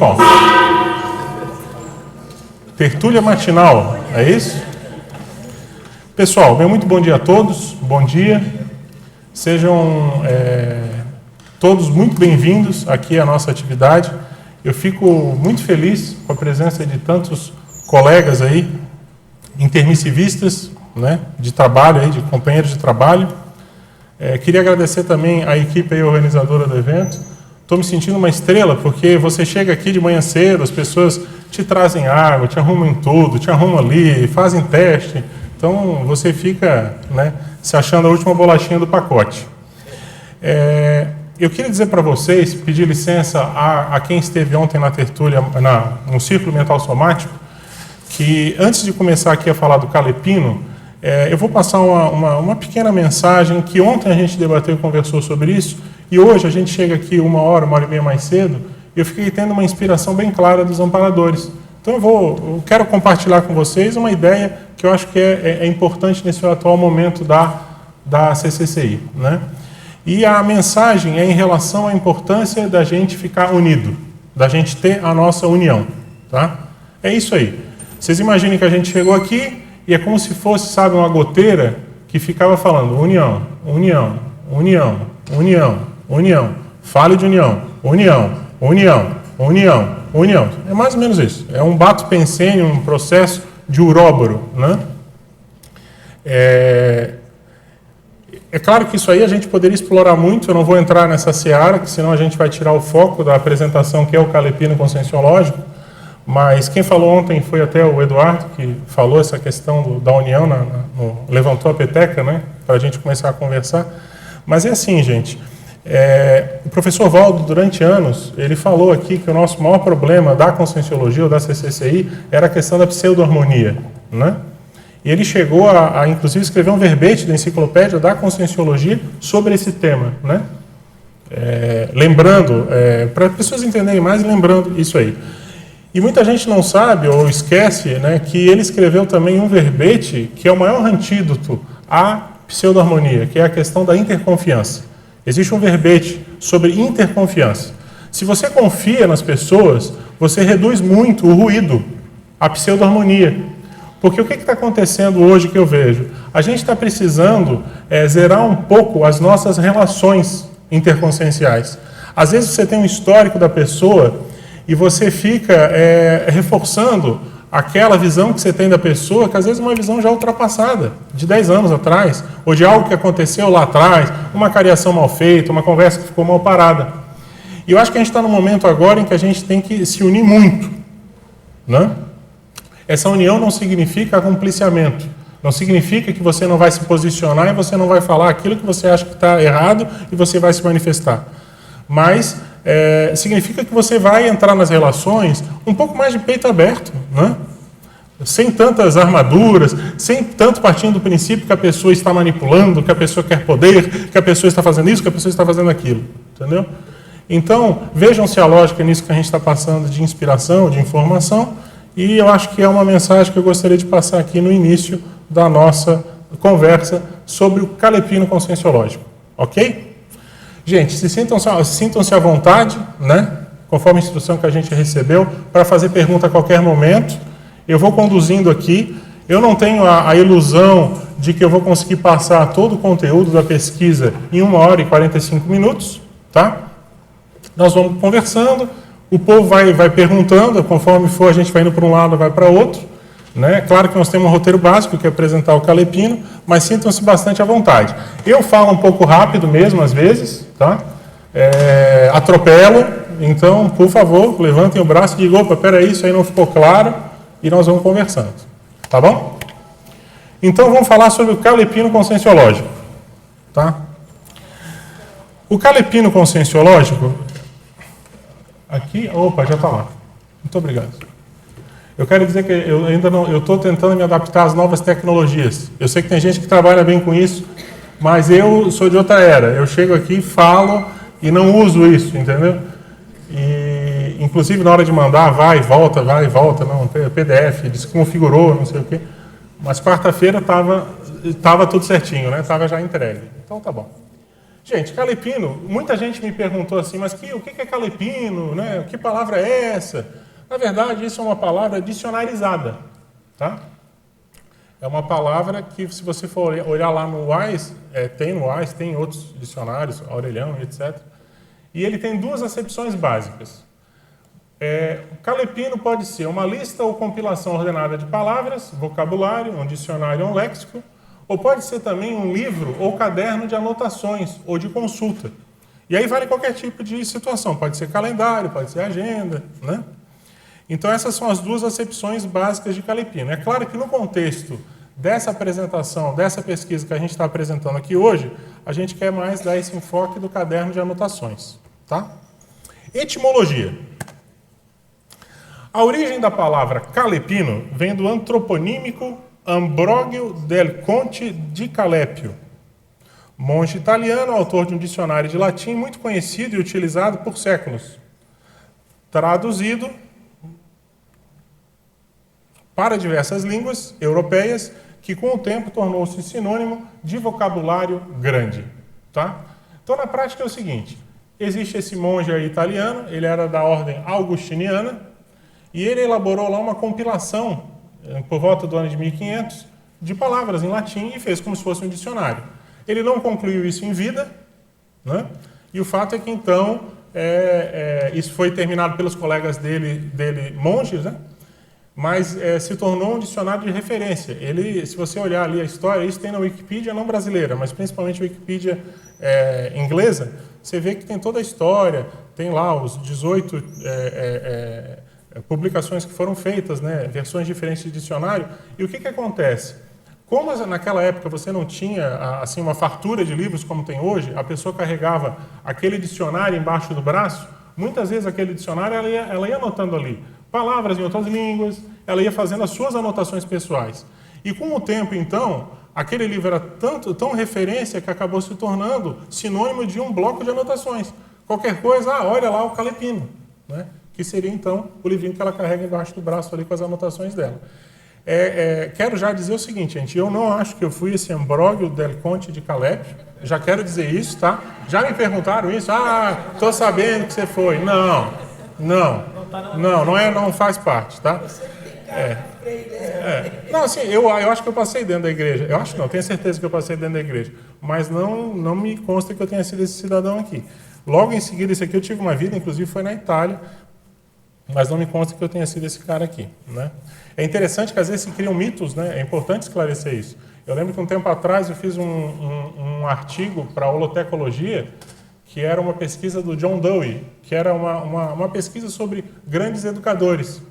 Bom, tertúlia matinal, é isso? Pessoal, muito bom dia a todos, bom dia. Sejam todos muito bem-vindos aqui à nossa atividade. Eu fico muito feliz com a presença de tantos colegas aí, intermissivistas, né, de trabalho, aí, de companheiros de trabalho. Queria agradecer também a equipe aí, organizadora do evento. Estou me sentindo uma estrela, porque você chega aqui de manhã cedo, as pessoas te trazem água, te arrumam tudo, te arrumam ali, fazem teste. Então, você fica, né, se achando a última bolachinha do pacote. Eu queria dizer para vocês, pedir licença a quem esteve ontem na tertúlia, no Círculo Mental Somático, que antes de começar aqui a falar do Calepino, eu vou passar uma pequena mensagem que ontem a gente debateu e conversou sobre isso, e hoje a gente chega aqui uma hora e meia mais cedo, e eu fiquei tendo uma inspiração bem clara dos amparadores. Então eu quero compartilhar com vocês uma ideia que eu acho que é importante nesse atual momento da CCCI, né? E a mensagem é em relação à importância da gente ficar unido, da gente ter a nossa união, tá? É isso aí. Vocês imaginem que a gente chegou aqui e é como se fosse, sabe, uma goteira que ficava falando união, união, união, união, união, fale de união, união, união, união, união. É mais ou menos isso. É um bato-pensênio, um processo de uróboro, né? É claro que isso aí a gente poderia explorar muito, eu não vou entrar nessa seara, que senão a gente vai tirar o foco da apresentação, que é o Calepino Conscienciológico, mas quem falou ontem foi até o Eduardo, que falou essa questão da união, levantou a peteca, né, para a gente começar a conversar. Mas é assim, gente, o professor Valdo, durante anos, ele falou aqui que o nosso maior problema da Conscienciologia, ou da CCCI, era a questão da pseudo-harmonia, né? E ele chegou a inclusive, escrever um verbete da enciclopédia da Conscienciologia sobre esse tema, né? Lembrando, para as pessoas entenderem mais, lembrando isso aí. E muita gente não sabe, ou esquece, né, que ele escreveu também um verbete que é o maior antídoto à pseudo-harmonia, que é a questão da interconfiança. Existe um verbete sobre interconfiança. Se você confia nas pessoas, você reduz muito o ruído, a pseudo-harmonia. Porque o que está acontecendo hoje que eu vejo? A gente está precisando zerar um pouco as nossas relações interconscienciais. Às vezes você tem um histórico da pessoa e você fica reforçando aquela visão que você tem da pessoa, que às vezes é uma visão já ultrapassada, de 10 anos atrás, ou de algo que aconteceu lá atrás, uma cariação mal feita, uma conversa que ficou mal parada. E eu acho que a gente está num momento agora em que a gente tem que se unir muito, né? Essa união não significa compliciamento, não significa que você não vai se posicionar e você não vai falar aquilo que você acha que está errado e você vai se manifestar. Mas significa que você vai entrar nas relações um pouco mais de peito aberto, né? Sem tantas armaduras, sem tanto partindo do princípio que a pessoa está manipulando, que a pessoa quer poder, que a pessoa está fazendo isso, que a pessoa está fazendo aquilo, entendeu? Então, vejam-se a lógica nisso que a gente está passando de inspiração, de informação. E eu acho que é uma mensagem que eu gostaria de passar aqui no início da nossa conversa sobre o Calepino Conscienciológico, ok? Gente, sintam-se à vontade, né, conforme a instrução que a gente recebeu, para fazer pergunta a qualquer momento. Eu vou conduzindo aqui. Eu não tenho a ilusão de que eu vou conseguir passar todo o conteúdo da pesquisa em 1 hora e 45 minutos, tá? Nós vamos conversando. O povo vai perguntando, conforme for a gente vai indo para um lado, vai para outro, né? Claro que nós temos um roteiro básico, que é apresentar o Calepino, mas sintam-se bastante à vontade. Eu falo um pouco rápido mesmo, às vezes, tá? Atropelo, então, por favor, levantem o braço e digam, opa, peraí, isso aí não ficou claro, e nós vamos conversando, tá bom? Então, vamos falar sobre o Calepino Conscienciológico, tá? O Calepino Conscienciológico... Aqui, opa, já está lá. Muito obrigado. Eu quero dizer que eu ainda não, eu estou tentando me adaptar às novas tecnologias. Eu sei que tem gente que trabalha bem com isso, mas eu sou de outra era. Eu chego aqui, falo e não uso isso, entendeu? E, inclusive, na hora de mandar, vai e volta, não, PDF, desconfigurou, não sei o quê. Mas quarta-feira estava tudo certinho, né? Estava já entregue. Então, tá bom. Gente, calepino, muita gente me perguntou assim, mas o que é calepino, né? Que palavra é essa? Na verdade, isso é uma palavra dicionarizada, tá? É uma palavra que, se você for olhar lá no Wise, tem no Wise, tem em outros dicionários, Aureliano, etc. E ele tem duas acepções básicas. O calepino pode ser uma lista ou compilação ordenada de palavras, vocabulário, um dicionário ou um léxico, ou pode ser também um livro ou caderno de anotações ou de consulta. E aí vale qualquer tipo de situação, pode ser calendário, pode ser agenda, né? Então essas são as duas acepções básicas de calepino. É claro que no contexto dessa apresentação, dessa pesquisa que a gente está apresentando aqui hoje, a gente quer mais dar esse enfoque do caderno de anotações, tá? Etimologia. A origem da palavra calepino vem do antroponímico Ambrogio del Conte di Calepio, monge italiano, autor de um dicionário de latim muito conhecido e utilizado por séculos, traduzido para diversas línguas europeias, que com o tempo tornou-se sinônimo de vocabulário grande. Tá? Então, na prática é o seguinte, existe esse monge aí italiano, ele era da ordem augustiniana, e ele elaborou lá uma compilação, por volta do ano de 1500, de palavras em latim e fez como se fosse um dicionário. Ele não concluiu isso em vida, né? E o fato é que, então, isso foi terminado pelos colegas dele monges, né? Mas se tornou um dicionário de referência. Ele, se você olhar ali a história, isso tem na Wikipedia, não brasileira, mas principalmente a Wikipedia inglesa, você vê que tem toda a história, tem lá os 18... publicações que foram feitas, né, versões diferentes de dicionário. E o que acontece? Como naquela época você não tinha assim uma fartura de livros como tem hoje, a pessoa carregava aquele dicionário embaixo do braço, muitas vezes aquele dicionário ela ia anotando ali palavras em outras línguas, ela ia fazendo as suas anotações pessoais. E com o tempo, então, aquele livro era tão referência que acabou se tornando sinônimo de um bloco de anotações. Qualquer coisa, olha lá o calepino, né? Que seria, então, o livrinho que ela carrega embaixo do braço ali com as anotações dela. Quero já dizer o seguinte, gente, eu não acho que eu fui esse Ambrogio del Conte de Calepio, já quero dizer isso, tá? Já me perguntaram isso, tô sabendo que você foi. Não faz parte, tá? Não, assim, eu acho que eu passei dentro da igreja, eu acho não, tenho certeza que eu passei dentro da igreja, mas não me consta que eu tenha sido esse cidadão aqui. Logo em seguida, esse aqui eu tive uma vida, inclusive foi na Itália, mas não me consta que eu tenha sido esse cara aqui, né? É interessante que às vezes se criam mitos, né? É importante esclarecer isso. Eu lembro que um tempo atrás eu fiz um artigo para a holotecologia, que era uma pesquisa do John Dewey, que era uma pesquisa sobre grandes educadores.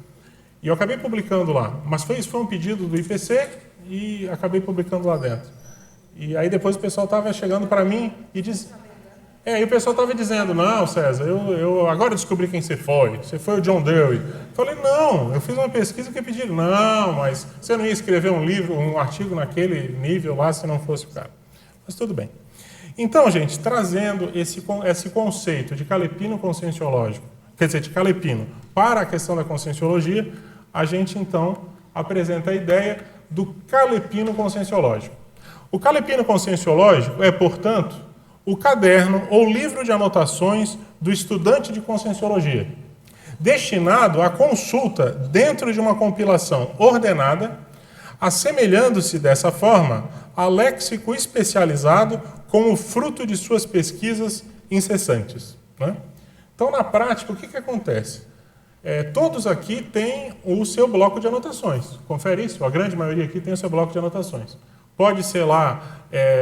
E eu acabei publicando lá, mas isso foi um pedido do IPC e acabei publicando lá dentro. E aí depois o pessoal estava chegando para mim e disse... E o pessoal estava dizendo, não, César, eu agora descobri quem você foi o John Dewey. Falei, não, eu fiz uma pesquisa que pediram, não, mas você não ia escrever um artigo naquele nível lá se não fosse o cara. Mas tudo bem. Então, gente, trazendo esse conceito de calepino conscienciológico, quer dizer, de calepino para a questão da conscienciologia, a gente, então, apresenta a ideia do calepino conscienciológico. O calepino conscienciológico é, portanto, o caderno ou livro de anotações do estudante de conscienciologia, destinado à consulta dentro de uma compilação ordenada, assemelhando-se dessa forma a léxico especializado como fruto de suas pesquisas incessantes, né? Então, na prática, o que acontece? Todos aqui têm o seu bloco de anotações. Confere isso? A grande maioria aqui tem o seu bloco de anotações. Pode ser lá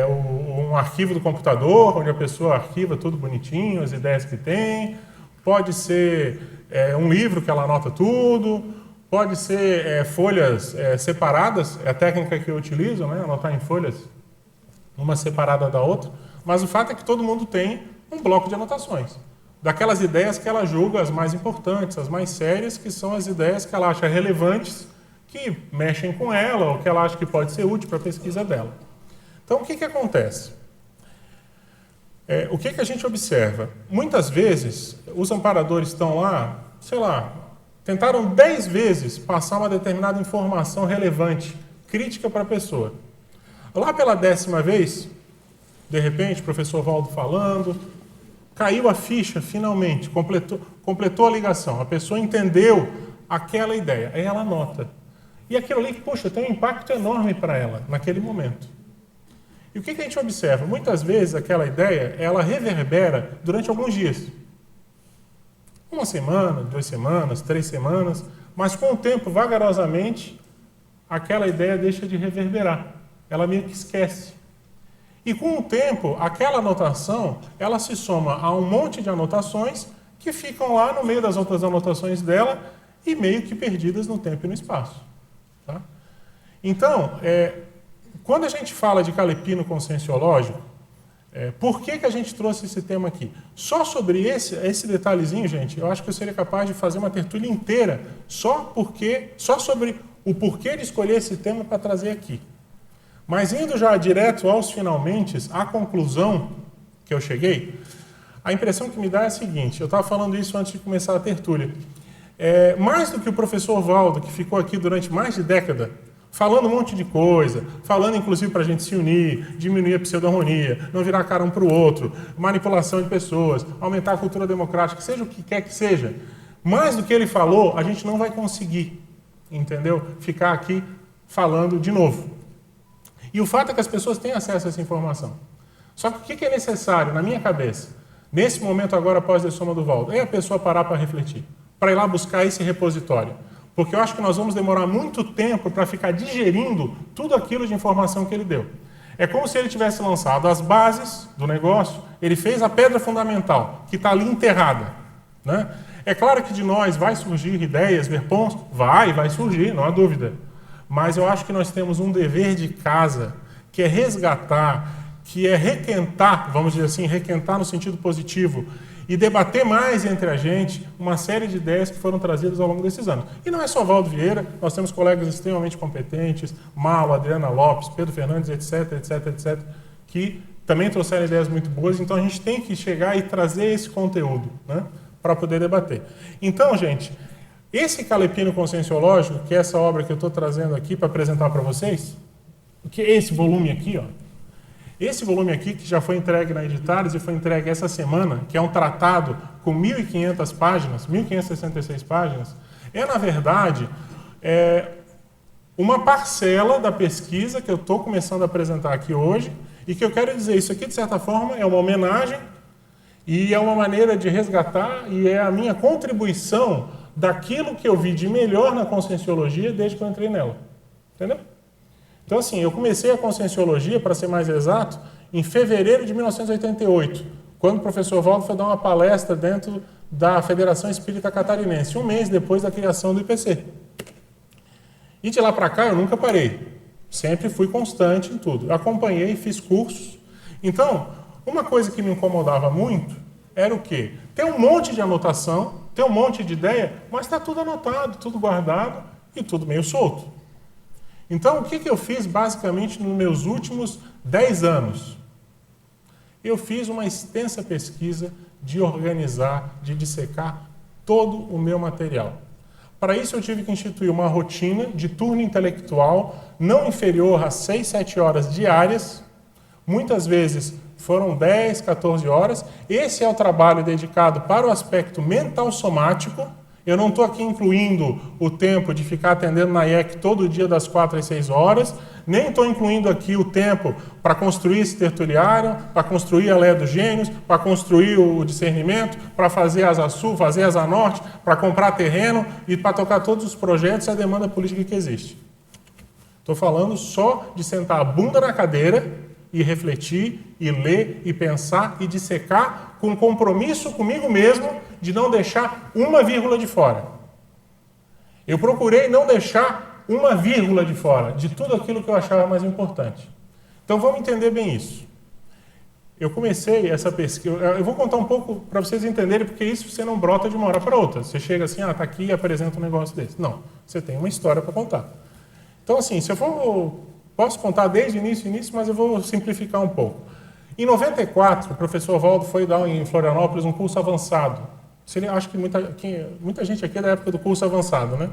um arquivo do computador, onde a pessoa arquiva tudo bonitinho, as ideias que tem. Pode ser um livro que ela anota tudo. Pode ser folhas separadas, é a técnica que eu utilizo, né? Anotar em folhas, uma separada da outra. Mas o fato é que todo mundo tem um bloco de anotações. Daquelas ideias que ela julga as mais importantes, as mais sérias, que são as ideias que ela acha relevantes, que mexem com ela, ou que ela acha que pode ser útil para a pesquisa dela. Então, o que acontece? O que a gente observa? Muitas vezes, os amparadores estão lá, sei lá, tentaram 10 vezes passar uma determinada informação relevante, crítica para a pessoa. Lá pela 10ª vez, de repente, o professor Valdo falando, caiu a ficha finalmente, completou a ligação, a pessoa entendeu aquela ideia, aí ela anota. E aquilo ali, poxa, tem um impacto enorme para ela naquele momento. E o que a gente observa? Muitas vezes aquela ideia, ela reverbera durante alguns dias. 1 semana, 2 semanas, 3 semanas, mas com o tempo, vagarosamente, aquela ideia deixa de reverberar. Ela meio que esquece. E com o tempo, aquela anotação, ela se soma a um monte de anotações que ficam lá no meio das outras anotações dela e meio que perdidas no tempo e no espaço. Tá? Então, quando a gente fala de calepino conscienciológico, por que a gente trouxe esse tema aqui? Só sobre esse detalhezinho, gente, eu acho que eu seria capaz de fazer uma tertúlia inteira só sobre o porquê de escolher esse tema para trazer aqui. Mas indo já direto aos finalmentes, a conclusão que eu cheguei, a impressão que me dá é a seguinte, eu estava falando isso antes de começar a tertúlia. Mais do que o professor Valdo, que ficou aqui durante mais de década, falando um monte de coisa, falando inclusive para a gente se unir, diminuir a pseudo-harmonia, não virar cara um para o outro, manipulação de pessoas, aumentar a cultura democrática, seja o que quer que seja. Mais do que ele falou, a gente não vai conseguir, entendeu? Ficar aqui falando de novo. E o fato é que as pessoas têm acesso a essa informação. Só que o que é necessário, na minha cabeça, nesse momento agora após a soma do Valdo, é a pessoa parar para refletir, para ir lá buscar esse repositório. Porque eu acho que nós vamos demorar muito tempo para ficar digerindo tudo aquilo de informação que ele deu. É como se ele tivesse lançado as bases do negócio, ele fez a pedra fundamental, que está ali enterrada. Né? É claro que de nós vai surgir ideias, ver pontos, vai surgir, não há dúvida. Mas eu acho que nós temos um dever de casa, que é resgatar, que é requentar, vamos dizer assim, requentar no sentido positivo, e debater mais entre a gente uma série de ideias que foram trazidas ao longo desses anos. E não é só Valdo Vieira, nós temos colegas extremamente competentes, Mal, Adriana Lopes, Pedro Fernandes, etc., que também trouxeram ideias muito boas, então a gente tem que chegar e trazer esse conteúdo, né, para poder debater. Então, gente, esse calepino conscienciológico, que é essa obra que eu estou trazendo aqui para apresentar para vocês, que é esse volume aqui, ó, esse volume aqui, que já foi entregue na Editares e foi entregue essa semana, que é um tratado com 1.500 páginas, 1.566 páginas, na verdade, uma parcela da pesquisa que eu estou começando a apresentar aqui hoje e que eu quero dizer, isso aqui, de certa forma, é uma homenagem e é uma maneira de resgatar e é a minha contribuição daquilo que eu vi de melhor na conscienciologia desde que eu entrei nela. Entendeu? Então, assim, eu comecei a conscienciologia, para ser mais exato, em fevereiro de 1988, quando o professor Valdo foi dar uma palestra dentro da Federação Espírita Catarinense, um mês depois da criação do IPC. E de lá para cá eu nunca parei, sempre fui constante em tudo. Eu acompanhei, fiz cursos. Então, uma coisa que me incomodava muito era o quê? Tem um monte de anotação, tem um monte de ideia, mas está tudo anotado, tudo guardado e tudo meio solto. Então, o que eu fiz basicamente nos meus últimos 10 anos? Eu fiz uma extensa pesquisa de organizar, de dissecar todo o meu material. Para isso, eu tive que instituir uma rotina de turno intelectual não inferior a 6, 7 horas diárias. Muitas vezes foram 10, 14 horas. Esse é o trabalho dedicado para o aspecto mental somático. Eu não estou aqui incluindo o tempo de ficar atendendo na IEC todo dia das 4 às 6 horas, nem estou incluindo aqui o tempo para construir esse tertuliário, para construir a Leia dos Gênios, para construir o discernimento, para fazer a Asa Sul, fazer a Asa Norte, para comprar terreno e para tocar todos os projetos e a demanda política que existe. Estou falando só de sentar a bunda na cadeira e refletir, e ler, e pensar, e dissecar com compromisso comigo mesmo de não deixar uma vírgula de fora. Eu procurei não deixar uma vírgula de fora de tudo aquilo que eu achava mais importante. Então vamos entender bem isso. Eu comecei essa pesquisa, eu vou contar um pouco para vocês entenderem, porque isso você não brota de uma hora para outra. Você chega assim, está aqui e apresenta um negócio desse. Não, você tem uma história para contar. Então assim, se eu for, posso contar desde o início, mas eu vou simplificar um pouco. Em 94, o professor Valdo foi dar em Florianópolis um curso avançado. Acho que muita gente aqui é da época do curso avançado, né?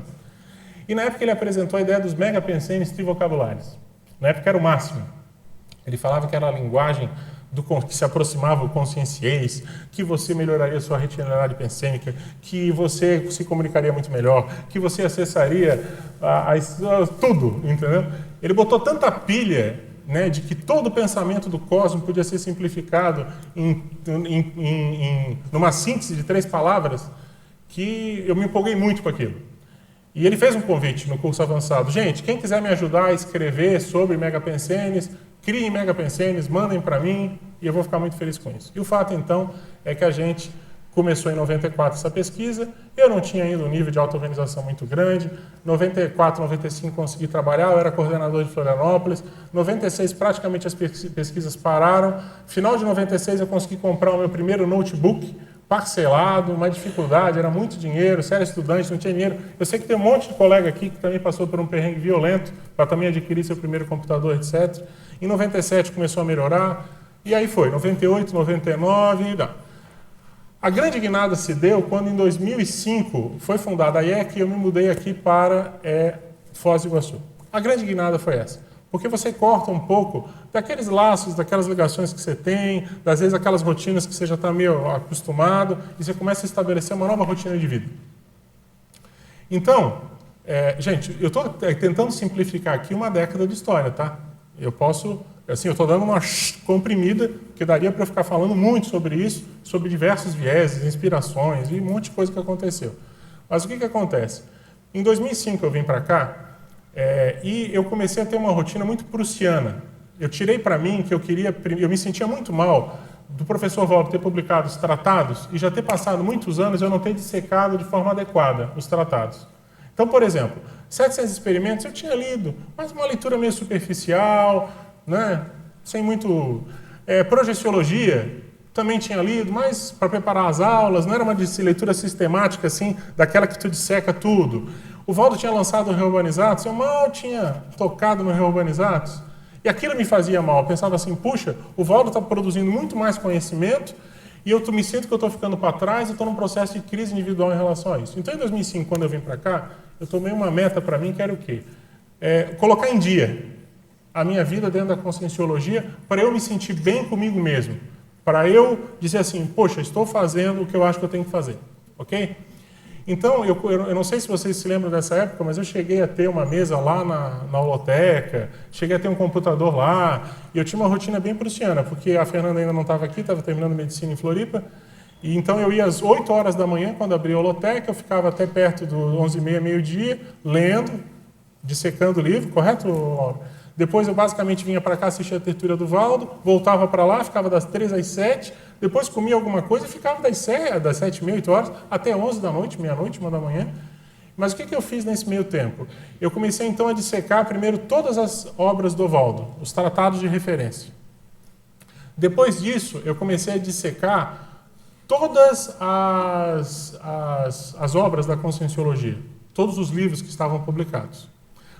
E na época ele apresentou a ideia dos megapensenes trivocabulares. Na época era o máximo. Ele falava que era a linguagem que se aproximava o conscienciês, que você melhoraria sua retinalidade pensêmica, que você se comunicaria muito melhor, que você acessaria tudo, entendeu? Ele botou tanta pilha, né, de que todo o pensamento do cosmos podia ser simplificado numa síntese de 3 palavras, que eu me empolguei muito com aquilo. E ele fez um convite no curso avançado. Gente, quem quiser me ajudar a escrever sobre megapensenes, criem megapensenes, mandem para mim e eu vou ficar muito feliz com isso. E o fato, então, é que a gente começou em 94 essa pesquisa, eu não tinha ainda um nível de auto-organização muito grande, 94, 95 consegui trabalhar, eu era coordenador de Florianópolis, 96 praticamente as pesquisas pararam, final de 96 eu consegui comprar o meu primeiro notebook, parcelado, uma dificuldade, era muito dinheiro, você era estudante, não tinha dinheiro. Eu sei que tem um monte de colega aqui que também passou por um perrengue violento para também adquirir seu primeiro computador, etc. Em 97 começou a melhorar, e aí foi, 98, 99, e dá. A grande guinada se deu quando em 2005 foi fundada a IEC e eu me mudei aqui para Foz do Iguaçu. A grande guinada foi essa. Porque você corta um pouco daqueles laços, daquelas ligações que você tem, das vezes aquelas rotinas que você já está meio acostumado, e você começa a estabelecer uma nova rotina de vida. Então, gente, eu estou tentando simplificar aqui uma década de história, tá? Eu posso, assim, eu estou dando uma comprimida, que daria para eu ficar falando muito sobre isso, sobre diversos vieses, inspirações e um monte de coisa que aconteceu. Mas o que acontece? Em 2005 eu vim para cá, e eu comecei a ter uma rotina muito prussiana. Eu tirei para mim que eu me sentia muito mal do professor Valdo ter publicado os tratados e já ter passado muitos anos eu não ter dissecado de forma adequada os tratados. Então, por exemplo, 700 experimentos eu tinha lido, mas uma leitura meio superficial, né? Sem muito... projeciologia também tinha lido, mas para preparar as aulas, não era uma leitura sistemática assim, daquela que tu disseca tudo. O Valdo tinha lançado o Reurbanizados, eu mal tinha tocado no Reurbanizados, e aquilo me fazia mal. Eu pensava assim, puxa, o Valdo está produzindo muito mais conhecimento e eu me sinto que eu estou ficando para trás e estou num processo de crise individual em relação a isso. Então, em 2005, quando eu vim para cá, eu tomei uma meta para mim, que era o quê? Colocar em dia a minha vida dentro da conscienciologia para eu me sentir bem comigo mesmo, para eu dizer assim, poxa, estou fazendo o que eu acho que eu tenho que fazer, ok? Então, eu não sei se vocês se lembram dessa época, mas eu cheguei a ter uma mesa lá na holoteca, cheguei a ter um computador lá, e eu tinha uma rotina bem prussiana, porque a Fernanda ainda não estava aqui, estava terminando medicina em Floripa, e então eu ia às 8 horas da manhã, quando abria a holoteca, eu ficava até perto do 11h30, meio-dia, lendo, dissecando o livro, correto, Laura? Depois eu basicamente vinha para cá, assistia a tertúlia do Valdo, voltava para lá, ficava das 3 às 7, depois comia alguma coisa e ficava das 7h30, 8 horas, até 11 da noite, meia-noite, 1 da manhã. Mas o que eu fiz nesse meio tempo? Eu comecei então a dissecar primeiro todas as obras do Valdo, os tratados de referência. Depois disso, eu comecei a dissecar todas as obras da conscienciologia, todos os livros que estavam publicados.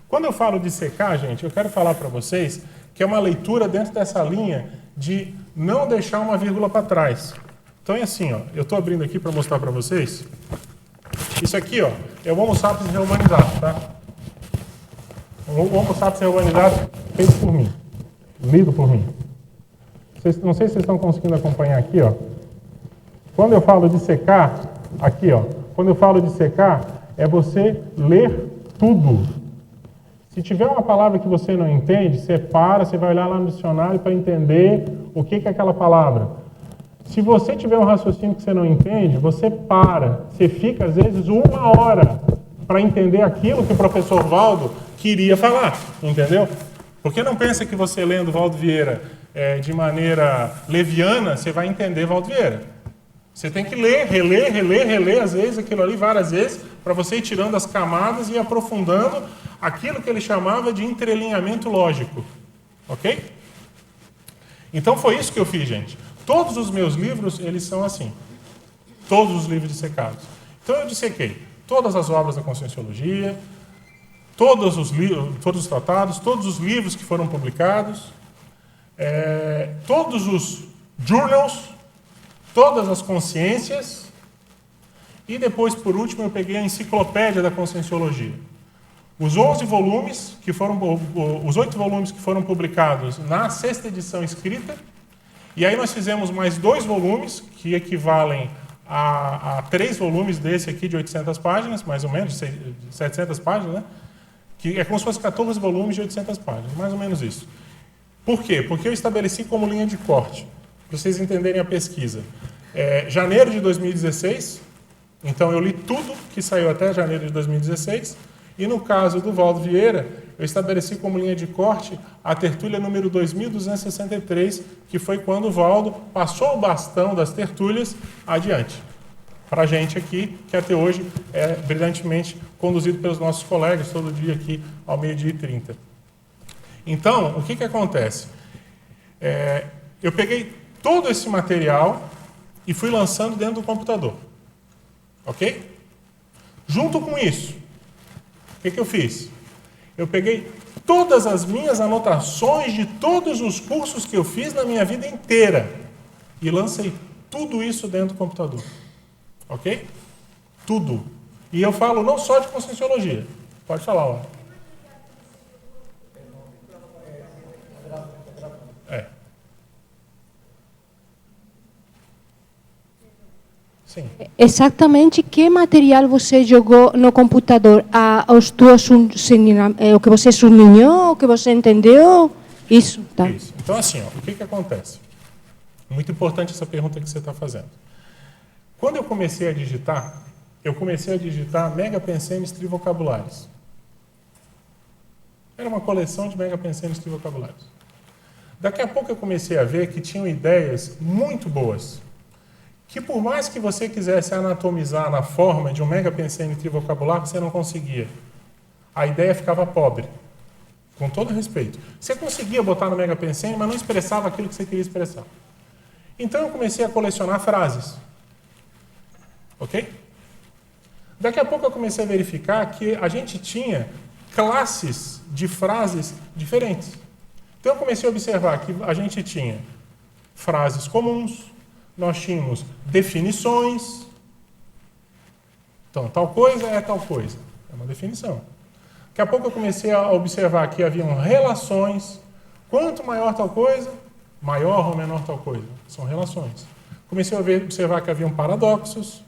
Quando eu falo de secar, gente, eu quero falar para vocês que é uma leitura dentro dessa linha de não deixar uma vírgula para trás. Então é assim, ó, eu estou abrindo aqui para mostrar para vocês. Isso aqui, ó, é o Homo sapiens reurbanizado, tá? O Homo sapiens reurbanizado feito por mim, lido por mim. Não sei se vocês estão conseguindo acompanhar aqui, ó. Quando eu falo de secar, aqui, ó, quando eu falo de secar, é você ler tudo. Se tiver uma palavra que você não entende, você para, você vai olhar lá no dicionário para entender o que é aquela palavra. Se você tiver um raciocínio que você não entende, você para. Você fica, às vezes, 1 hora para entender aquilo que o professor Valdo queria falar, entendeu? Porque não pensa que você lendo Valdo Vieira de maneira leviana, você vai entender Valdo Vieira. Você tem que ler, reler, às vezes, aquilo ali várias vezes, para você ir tirando as camadas e aprofundando aquilo que ele chamava de entrelinhamento lógico. Ok? Então foi isso que eu fiz, gente. Todos os meus livros, eles são assim. Todos os livros dissecados. Então eu dissequei todas as obras da conscienciologia, todos os tratados, todos os livros que foram publicados, todos os journals, todas as consciências, e depois, por último, eu peguei a enciclopédia da conscienciologia. Os 11 volumes, os 8 volumes que foram publicados na 6ª edição escrita, E aí nós fizemos mais 2 volumes, que equivalem a 3 volumes desse aqui de 800 páginas, mais ou menos, 700 páginas, né? Que é como se fosse 14 volumes de 800 páginas, mais ou menos isso. Por quê? Porque eu estabeleci como linha de corte, para vocês entenderem a pesquisa. Janeiro de 2016, então eu li tudo que saiu até janeiro de 2016, e no caso do Valdo Vieira, eu estabeleci como linha de corte a tertúlia número 2263, que foi quando o Valdo passou o bastão das tertúlias adiante. Para a gente aqui, que até hoje é brilhantemente conduzido pelos nossos colegas, todo dia aqui ao 12h30. Então, o que acontece? Eu peguei todo esse material e fui lançando dentro do computador. Ok? Junto com isso, o que eu fiz? Eu peguei todas as minhas anotações de todos os cursos que eu fiz na minha vida inteira e lancei tudo isso dentro do computador. Ok? Tudo. E eu falo não só de Conscienciologia. Pode falar, ó. Sim. Exatamente que material você jogou no computador? O que você sublinhou, o que você entendeu? Isso, tá. Isso. Então, assim, ó, o que acontece? Muito importante essa pergunta que você está fazendo. Quando eu comecei a digitar Mega Pensenes Trivocabulares. Era uma coleção de Mega Pensenes Trivocabulares. Daqui a pouco eu comecei a ver que tinham ideias muito boas, que por mais que você quisesse anatomizar na forma de um Mega Pensene Trivocabular, você não conseguia. A ideia ficava pobre, com todo respeito. Você conseguia botar no Mega Pensene, mas não expressava aquilo que você queria expressar. Então eu comecei a colecionar frases. Ok? Daqui a pouco eu comecei a verificar que a gente tinha classes de frases diferentes. Então eu comecei a observar que a gente tinha frases comuns, nós tínhamos definições. Então, tal coisa é tal coisa. É uma definição. Daqui a pouco eu comecei a observar que haviam relações. Quanto maior tal coisa, maior ou menor tal coisa. São relações. Comecei a observar que haviam paradoxos.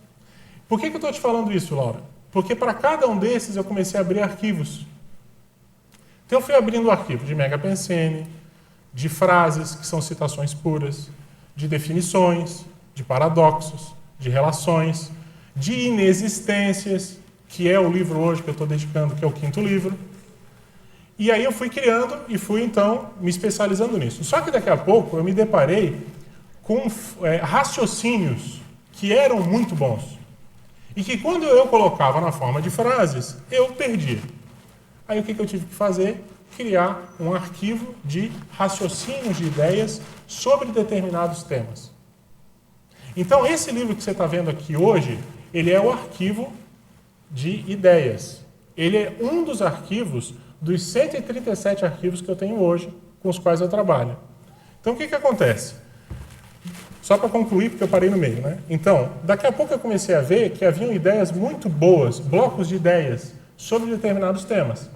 Por que eu estou te falando isso, Laura? Porque para cada um desses eu comecei a abrir arquivos. Então eu fui abrindo o arquivo de Mega Pensene, de frases, que são citações puras, de definições, de paradoxos, de relações, de inexistências, que é o livro hoje que eu estou dedicando, que é o 5º livro. E aí eu fui criando e fui, então, me especializando nisso. Só que daqui a pouco eu me deparei com raciocínios que eram muito bons. E que quando eu colocava na forma de frases, eu perdia. Aí o que eu tive que fazer? Criar um arquivo de raciocínios de ideias sobre determinados temas. Então, esse livro que você está vendo aqui hoje, ele é o arquivo de ideias. Ele é um dos arquivos dos 137 arquivos que eu tenho hoje, com os quais eu trabalho. Então, o que acontece? Só para concluir, porque eu parei no meio, né? Então, daqui a pouco eu comecei a ver que haviam ideias muito boas, blocos de ideias, sobre determinados temas.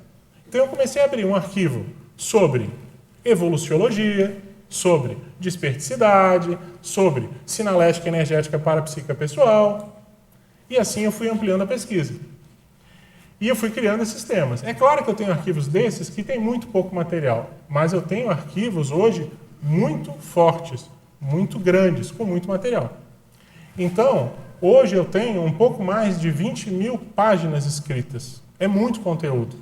Então, eu comecei a abrir um arquivo sobre evoluciologia, sobre desperticidade, sobre sinalética energética parapsíquica pessoal. E assim eu fui ampliando a pesquisa. E eu fui criando esses temas. É claro que eu tenho arquivos desses que tem muito pouco material, mas eu tenho arquivos hoje muito fortes, muito grandes, com muito material. Então, hoje eu tenho um pouco mais de 20.000 páginas escritas. É muito conteúdo.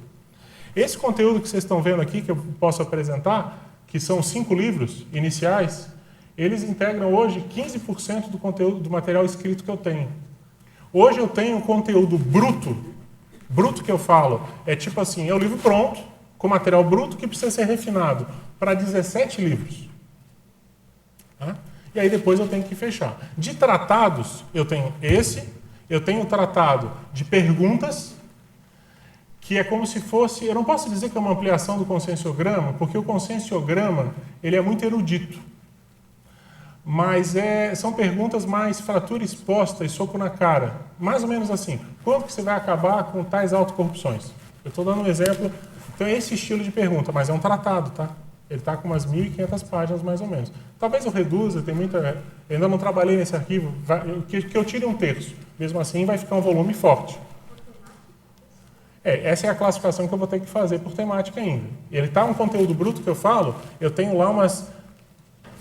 Esse conteúdo que vocês estão vendo aqui, que eu posso apresentar, que são 5 livros iniciais, eles integram hoje 15% do conteúdo, do material escrito que eu tenho. Hoje eu tenho conteúdo bruto. Bruto que eu falo é tipo assim, é o livro pronto, com material bruto que precisa ser refinado, para 17 livros. Tá? E aí depois eu tenho que fechar. De tratados, eu tenho eu tenho o tratado de perguntas, que é como se fosse, eu não posso dizer que é uma ampliação do conscienciograma, porque o conscienciograma, ele é muito erudito. Mas são perguntas mais fratura exposta e soco na cara. Mais ou menos assim, quando que você vai acabar com tais autocorrupções? Eu estou dando um exemplo, então é esse estilo de pergunta, mas é um tratado, tá? Ele está com umas 1.500 páginas, mais ou menos. Talvez eu reduza, tem muita... Eu ainda não trabalhei nesse arquivo, que eu tire um terço. Mesmo assim, vai ficar um volume forte. Essa é a classificação que eu vou ter que fazer por temática ainda. Ele está um conteúdo bruto que eu falo, eu tenho lá umas...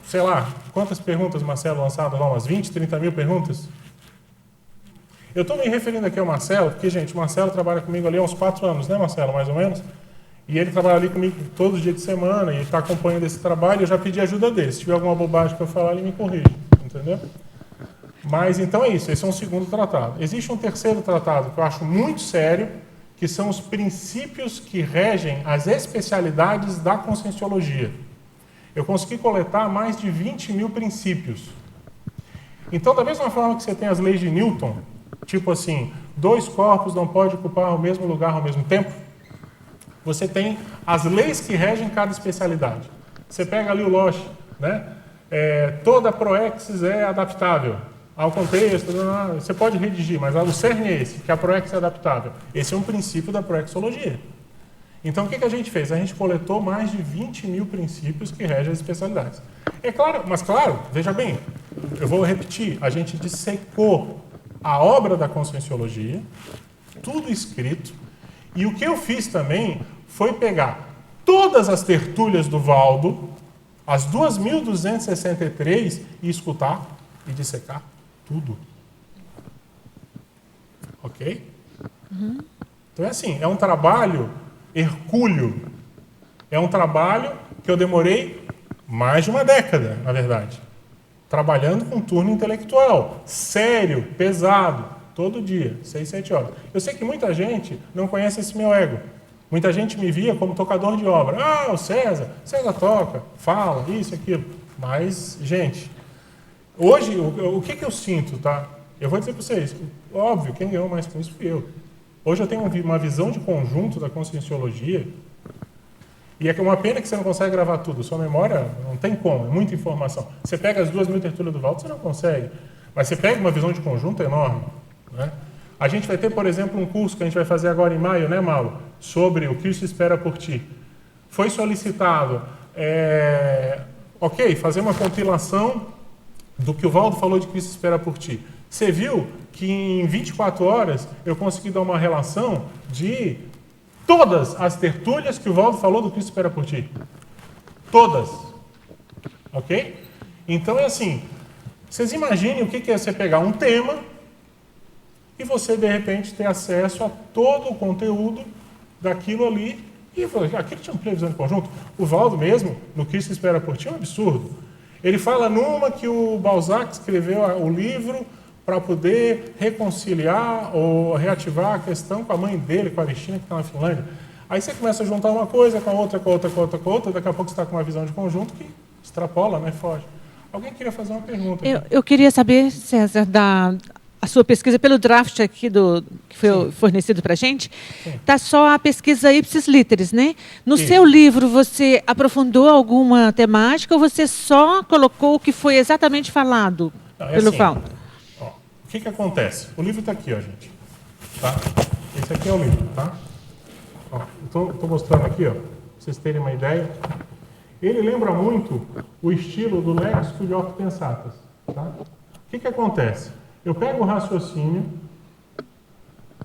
Sei lá, quantas perguntas, Marcelo, lançadas lá? Umas 20, 30 mil perguntas? Eu estou me referindo aqui ao Marcelo, porque, gente, o Marcelo trabalha comigo ali há uns 4 anos, né, Marcelo, mais ou menos? E ele trabalha ali comigo todo dia de semana, e está acompanhando esse trabalho, eu já pedi ajuda dele. Se tiver alguma bobagem para eu falar, ele me corrige, entendeu? Mas, então é isso, esse é um segundo tratado. Existe um terceiro tratado que eu acho muito sério, que são os princípios que regem as especialidades da Conscienciologia. Eu consegui coletar mais de 20 mil princípios. Então, da mesma forma que você tem as leis de Newton, tipo assim, 2 corpos não podem ocupar o mesmo lugar ao mesmo tempo, você tem as leis que regem cada especialidade. Você pega ali o Losch, né? Toda proexis é adaptável ao contexto, você pode redigir, mas o cerne é esse, que a proexis é adaptável. Esse é um princípio da proexologia. Então, o que a gente fez? A gente coletou mais de 20 mil princípios que regem as especialidades. É claro, mas claro, veja bem, eu vou repetir, a gente dissecou a obra da Conscienciologia, tudo escrito, e o que eu fiz também foi pegar todas as tertúlias do Valdo, as 2.263, e escutar e dissecar tudo. Ok? Uhum. Então é assim, é um trabalho hercúleo. É um trabalho que eu demorei mais de uma década, na verdade. Trabalhando com turno intelectual, sério, pesado, todo dia, 6, 7 horas. Eu sei que muita gente não conhece esse meu ego. Muita gente me via como tocador de obra. Ah, o César toca, fala, isso, aquilo. Mas, gente, hoje, o que eu sinto, tá? Eu vou dizer para vocês, óbvio, quem ganhou mais com isso fui eu. Hoje eu tenho uma visão de conjunto da Conscienciologia, e é uma pena que você não consegue gravar tudo. Sua memória não tem como, é muita informação. Você pega as 2.000 tertúlias do Valdo, você não consegue. Mas você pega uma visão de conjunto enorme, né? A gente vai ter, por exemplo, um curso que a gente vai fazer agora em maio, né, Mauro? Sobre o Cristo espera por ti. Foi solicitado, fazer uma compilação do que o Valdo falou de Cristo espera por ti. Você viu que em 24 horas eu consegui dar uma relação de todas as tertúlias que o Valdo falou do Cristo espera por ti. Todas. Ok? Então é assim, vocês imaginem o que é você pegar um tema e você, de repente, ter acesso a todo o conteúdo daquilo ali. E aquilo tinha uma previsão de conjunto. O Valdo mesmo, no Cristo espera por ti, é um absurdo. Ele fala numa que o Balzac escreveu o livro para poder reconciliar ou reativar a questão com a mãe dele, com a Aristina, que está na Finlândia. Aí você começa a juntar uma coisa com a outra, com a outra, com a outra, com a outra, daqui a pouco você está com uma visão de conjunto que extrapola, né, foge. Alguém queria fazer uma pergunta? Eu queria saber, César, a sua pesquisa pelo draft aqui que foi fornecido para a gente, está só a pesquisa ipsis literis, né? No seu livro, você aprofundou alguma temática ou você só colocou o que foi exatamente falado pelo Valdo? O que acontece? O livro está aqui, ó, gente. Tá? Esse aqui é o livro, tá? Estou mostrando aqui, ó, para vocês terem uma ideia. Ele lembra muito o estilo do Lex Studiorum Pensatas. Tá? O que acontece? Eu pego o raciocínio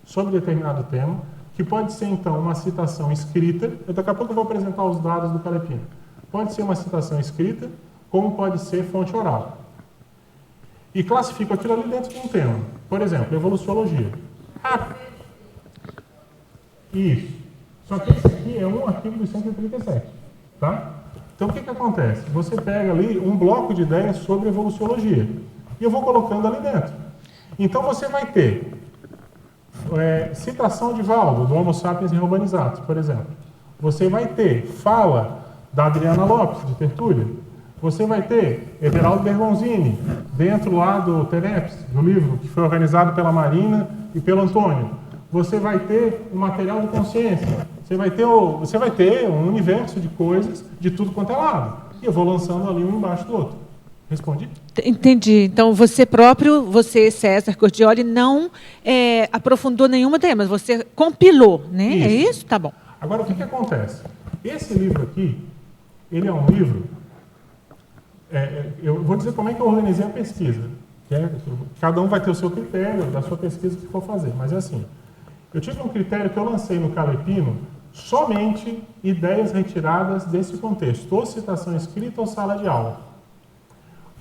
sobre determinado tema, que pode ser, então, uma citação escrita. Daqui a pouco eu vou apresentar os dados do Calepino. Pode ser uma citação escrita, como pode ser fonte oral. E classifico aquilo ali dentro de um tema. Por exemplo, evoluciologia. Isso. Só que esse aqui é um artigo do 137. Tá? Então, o que acontece? Você pega ali um bloco de ideias sobre evoluciologia. E eu vou colocando ali dentro. Então, você vai ter citação de Valdo, do Homo sapiens reurbanizado, por exemplo. Você vai ter fala da Adriana Lopes, de Tertúlia. Você vai ter Everaldo Bergonzini, dentro lá do TENEPS, do livro, que foi organizado pela Marina e pelo Antônio. Você vai ter o material de consciência. Você vai ter um universo de coisas de tudo quanto é lado. E eu vou lançando ali um embaixo do outro. Respondi? Entendi. Então, você, César Cordioli, não aprofundou nenhuma tema, você compilou, né? Isso. É isso? Tá bom. Agora, o que acontece? Esse livro aqui, ele é um livro... eu vou dizer como é que eu organizei a pesquisa. Cada um vai ter o seu critério da sua pesquisa que for fazer, mas é assim. Eu tive um critério que eu lancei no Calepino, somente ideias retiradas desse contexto, ou citação escrita ou sala de aula.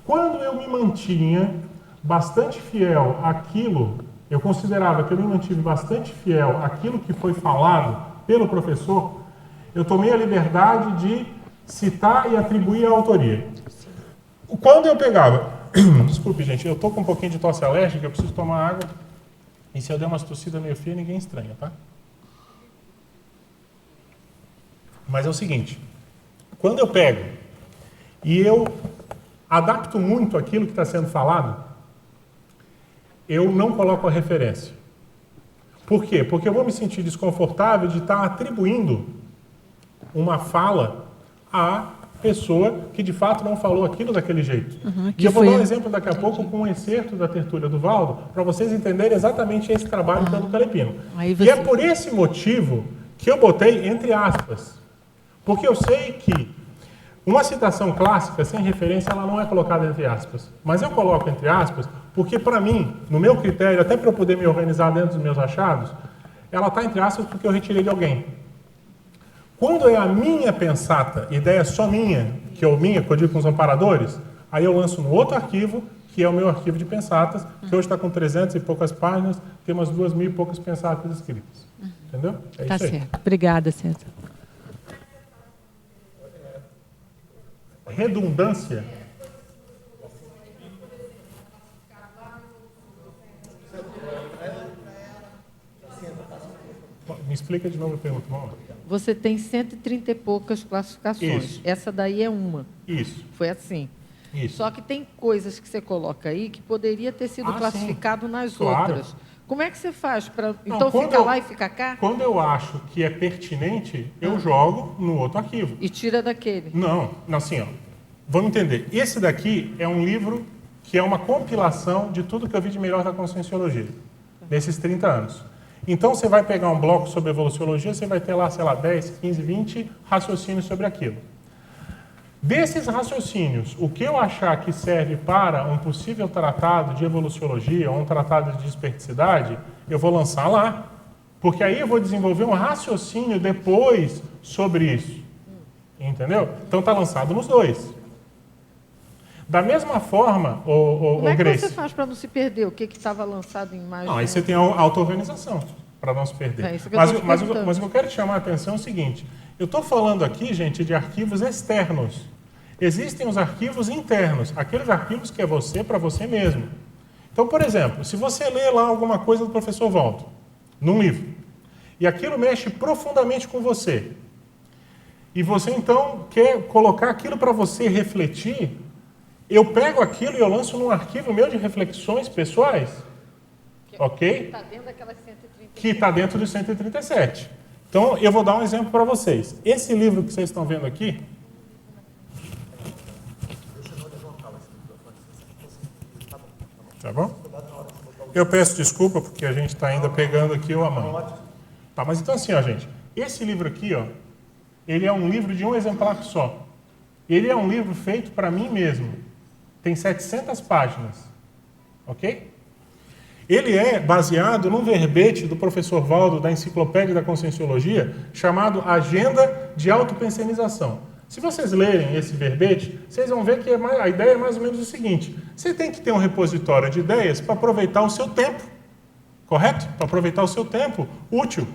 Quando eu me mantinha bastante fiel àquilo, eu considerava que eu me mantive bastante fiel àquilo que foi falado pelo professor, eu tomei a liberdade de citar e atribuir a autoria. Quando eu pegava... Desculpe, gente, eu tô com um pouquinho de tosse alérgica, eu preciso tomar água, e se eu der umas tossidas meio fria, ninguém estranha, tá? Mas é o seguinte, quando eu pego e eu adapto muito aquilo que está sendo falado, eu não coloco a referência. Por quê? Porque eu vou me sentir desconfortável de estar atribuindo uma fala à pessoa que de fato não falou aquilo daquele jeito. E eu vou dar um exemplo daqui a pouco com um excerto da tertúlia do Valdo, para vocês entenderem exatamente esse trabalho pelo Calepino. E é por esse motivo que eu botei entre aspas. Porque eu sei que uma citação clássica, sem referência, ela não é colocada entre aspas. Mas eu coloco entre aspas porque, para mim, no meu critério, até para eu poder me organizar dentro dos meus achados, ela está entre aspas porque eu retirei de alguém. Quando é a minha pensata, ideia só minha, que eu digo com os amparadores, aí eu lanço no outro arquivo, que é o meu arquivo de pensatas, que hoje está com 300 e poucas páginas, tem umas 2.000 e poucas pensatas escritas. Entendeu? É tá isso aí. certo. Obrigada, César. Redundância. Me explica de novo a pergunta, vamos lá. Você tem 130 e poucas classificações. Isso. Essa daí é uma. Isso. Foi assim. Isso. Só que tem coisas que você coloca aí que poderia ter sido classificado nas Claro. outras. Como é que você faz para... Não, Então quando fica eu- lá e fica cá? Quando eu acho que é pertinente, eu jogo no outro arquivo. E tira daquele. Não, assim, ó. Vamos entender. Esse daqui é um livro que é uma compilação de tudo que eu vi de melhor da Conscienciologia, nesses 30 anos. Então, você vai pegar um bloco sobre evoluciologia, você vai ter lá, sei lá, 10, 15, 20 raciocínios sobre aquilo. Desses raciocínios, o que eu achar que serve para um possível tratado de evoluciologia ou um tratado de desperticidade, eu vou lançar lá. Porque aí eu vou desenvolver um raciocínio depois sobre isso. Entendeu? Então está lançado nos dois. Da mesma forma, Como é que Grace... você faz para não se perder? O que estava lançado em mais... Não, aí você tem a auto-organização, para não se perder. É isso que eu tô te mas perguntando. o que eu quero te chamar a atenção é o seguinte, eu estou falando aqui, gente, de arquivos externos. Existem os arquivos internos, aqueles arquivos que é você para você mesmo. Então, por exemplo, se você lê lá alguma coisa do professor Valdo, num livro, e aquilo mexe profundamente com você, e você então quer colocar aquilo para você refletir, eu pego aquilo e eu lanço num arquivo meu de reflexões pessoais, ok? Está dentro daquelas 130. Que está dentro dos 137. Então, eu vou dar um exemplo para vocês. Esse livro que vocês estão vendo aqui... Tá bom? Eu peço desculpa, porque a gente está ainda pegando aqui a mão. Tá, mas então assim, ó, gente. Esse livro aqui, ó, ele é um livro de um exemplar só. Ele é um livro feito para mim mesmo. Tem 700 páginas. Ok? Ele é baseado num verbete do professor Valdo, da Enciclopédia da Conscienciologia, chamado Agenda de Autopensionização. Se vocês lerem esse verbete, vocês vão ver que a ideia é mais ou menos o seguinte. Você tem que ter um repositório de ideias para aproveitar o seu tempo. Correto? Para aproveitar o seu tempo útil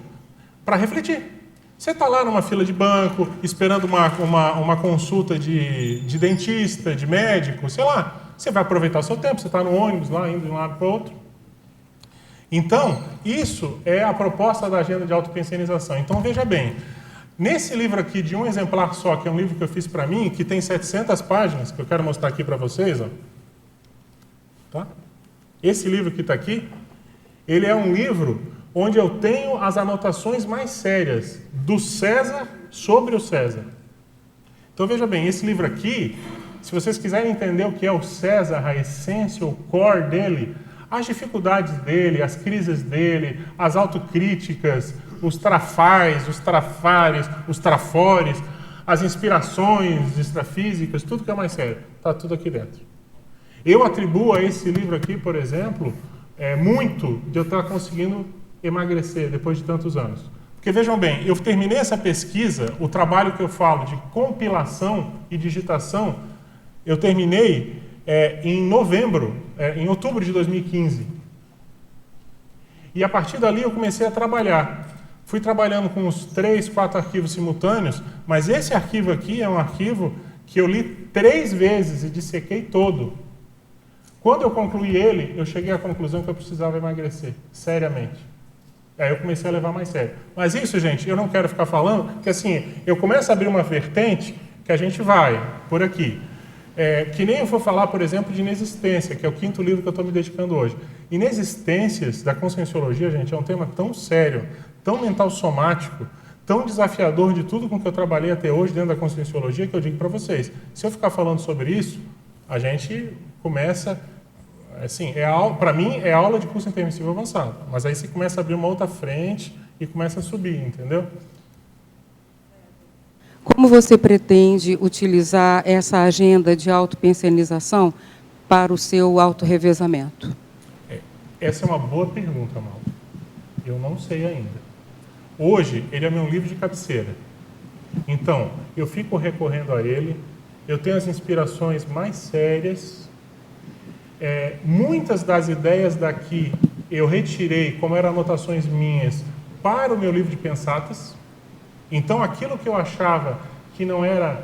para refletir. Você está lá numa fila de banco, esperando uma consulta de dentista, de médico, sei lá. Você vai aproveitar o seu tempo, você está no ônibus lá, indo de um lado para o outro. Então, isso é a proposta da agenda de autopensionização. Então, veja bem, nesse livro aqui, de um exemplar só, que é um livro que eu fiz para mim, que tem 700 páginas, que eu quero mostrar aqui para vocês, ó. Tá? Esse livro que está aqui, ele é um livro onde eu tenho as anotações mais sérias do César sobre o César. Então, veja bem, esse livro aqui, se vocês quiserem entender o que é o César, a essência, o core dele, as dificuldades dele, as crises dele, as autocríticas, os trafais, os trafares, os trafores, as inspirações extrafísicas, tudo que é mais sério, está tudo aqui dentro. Eu atribuo a esse livro aqui, por exemplo, muito de eu estar conseguindo emagrecer depois de tantos anos. Porque vejam bem, eu terminei essa pesquisa, o trabalho que eu falo de compilação e digitação, eu terminei em outubro de 2015. E a partir dali eu comecei a trabalhar. Fui trabalhando com uns 3, 4 arquivos simultâneos, mas esse arquivo aqui é um arquivo que eu li 3 vezes e dissequei todo. Quando eu concluí ele, eu cheguei à conclusão que eu precisava emagrecer, seriamente. Aí eu comecei a levar mais sério. Mas isso, gente, eu não quero ficar falando, porque assim, eu começo a abrir uma vertente que a gente vai por aqui. Que nem eu vou falar, por exemplo, de inexistência, que é o 5º livro que eu estou me dedicando hoje. Inexistências da conscienciologia, gente, é um tema tão sério, tão mental somático, tão desafiador de tudo com que eu trabalhei até hoje dentro da conscienciologia, que eu digo para vocês, se eu ficar falando sobre isso, a gente começa, assim, para mim é aula de curso intermissivo avançado, mas aí você começa a abrir uma outra frente e começa a subir, entendeu? Como você pretende utilizar essa agenda de autopensionização para o seu autorrevezamento? Essa é uma boa pergunta, Mauro. Eu não sei ainda. Hoje, ele é meu livro de cabeceira. Então, eu fico recorrendo a ele, eu tenho as inspirações mais sérias. Muitas das ideias daqui eu retirei, como eram anotações minhas, para o meu livro de pensatas. Então, aquilo que eu achava que não era,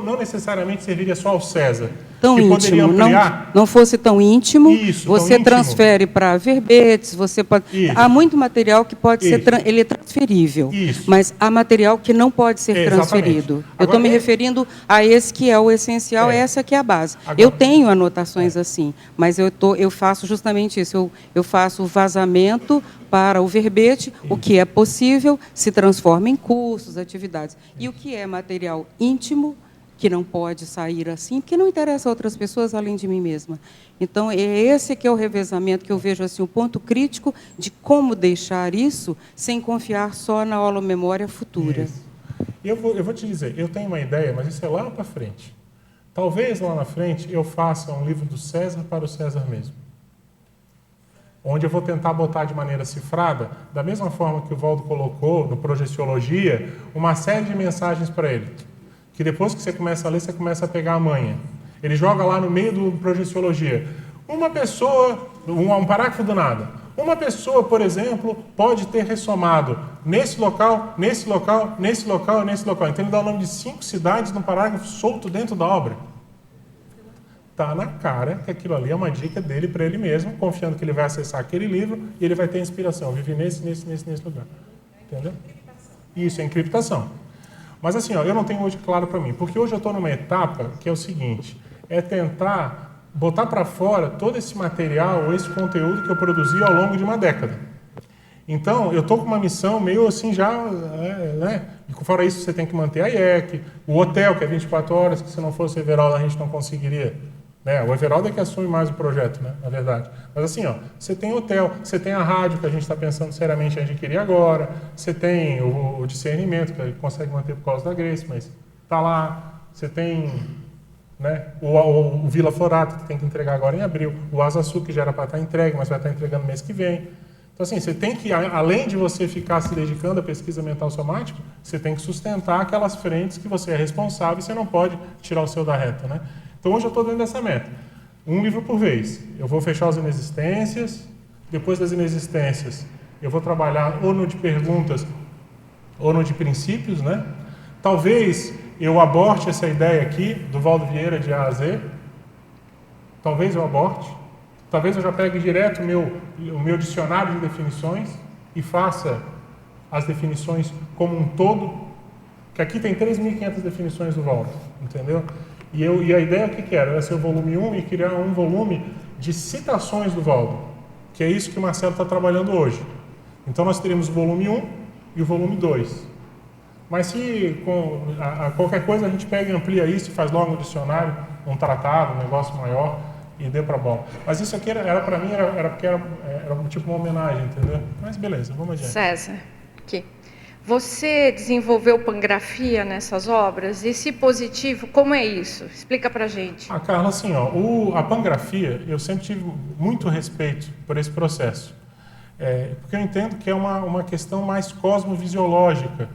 não necessariamente serviria só ao César, tão que íntimo, poderia ampliar, não fosse tão íntimo, isso, você tão íntimo. Transfere para verbetes, você pode. Isso. Há muito material que pode ser ele é transferível, Isso. mas há material que não pode ser Exatamente. transferido. Eu Agora, estou me referindo a esse que é o essencial, essa que é a base. Agora, eu tenho anotações assim, mas eu faço justamente isso, eu faço o vazamento para o verbete, o que é possível se transforma em cursos, atividades. E o que é material íntimo, que não pode sair assim, porque não interessa a outras pessoas além de mim mesma. Então, é esse que é o revezamento, que eu vejo assim, o ponto crítico de como deixar isso sem confiar só na holomemória futura. Isso. Eu vou te dizer, eu tenho uma ideia, mas isso é lá para frente. Talvez lá na frente eu faça um livro do César para o César mesmo, onde eu vou tentar botar de maneira cifrada, da mesma forma que o Valdo colocou no Projeciologia, uma série de mensagens para ele, que depois que você começa a ler, você começa a pegar a manha. Ele joga lá no meio do Projeciologia. Uma pessoa, um parágrafo do nada. Uma pessoa, por exemplo, pode ter ressomado nesse local, nesse local, nesse local e nesse local. Então ele dá o nome de 5 cidades num parágrafo solto dentro da obra. Está na cara que aquilo ali é uma dica dele para ele mesmo, confiando que ele vai acessar aquele livro e ele vai ter inspiração. Vive nesse lugar. Entendeu? Isso, é encriptação. Mas assim, eu não tenho hoje claro para mim, porque hoje eu estou numa etapa que é o seguinte, é tentar botar para fora todo esse material, esse conteúdo que eu produzi ao longo de uma década. Então, eu estou com uma missão meio assim já, né? E fora isso, você tem que manter a IEC, o hotel, que é 24 horas, que se não fosse o Everaldo a gente não conseguiria. Né? O Everaldo é que assume mais o projeto, né? Na verdade. Mas assim, você tem hotel, você tem a rádio, que a gente está pensando seriamente em adquirir agora, você tem o discernimento, que a gente consegue manter por causa da Grace, mas está lá, você tem, né, o Vila Florato, que tem que entregar agora em abril, o Asa Sul, que já era para estar entregue, mas vai estar entregando mês que vem. Então, assim, você tem que, além de você ficar se dedicando à pesquisa mental somática, você tem que sustentar aquelas frentes que você é responsável e você não pode tirar o seu da reta, né? Então, hoje eu estou dentro dessa meta. Um livro por vez. Eu vou fechar as inexistências, depois das inexistências, eu vou trabalhar ou no de perguntas ou no de princípios, né? Talvez eu aborte essa ideia aqui, do Valdo Vieira, de A a Z. Talvez eu aborte. Talvez eu já pegue direto o meu dicionário de definições e faça as definições como um todo, que aqui tem 3.500 definições do Valdo, entendeu? E a ideia que era ser o volume 1 e criar um volume de citações do Valdo, que é isso que o Marcelo está trabalhando hoje. Então nós teremos o volume 1 e o volume 2. Mas se qualquer coisa a gente pega e amplia isso e faz logo um dicionário, um tratado, um negócio maior, e deu para bom. Mas isso aqui era para mim, era porque era tipo uma homenagem, entendeu? Mas beleza, vamos adiante. César, aqui. Você desenvolveu pangrafia nessas obras? E se positivo, como é isso? Explica pra gente. Carla, assim, a pangrafia, eu sempre tive muito respeito por esse processo. Porque eu entendo que é uma questão mais cosmovisiológica.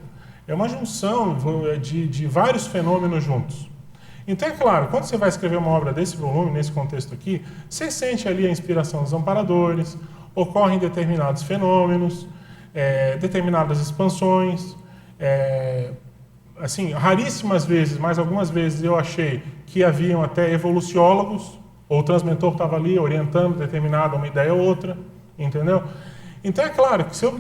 É uma junção de vários fenômenos juntos. Então, é claro, quando você vai escrever uma obra desse volume, nesse contexto aqui, você sente ali a inspiração dos amparadores, ocorrem determinados fenômenos, determinadas expansões. Assim, raríssimas vezes, mas algumas vezes eu achei que haviam até evoluciólogos, ou o transmentor estava ali orientando determinada uma ideia ou outra, entendeu? Então, é claro que se eu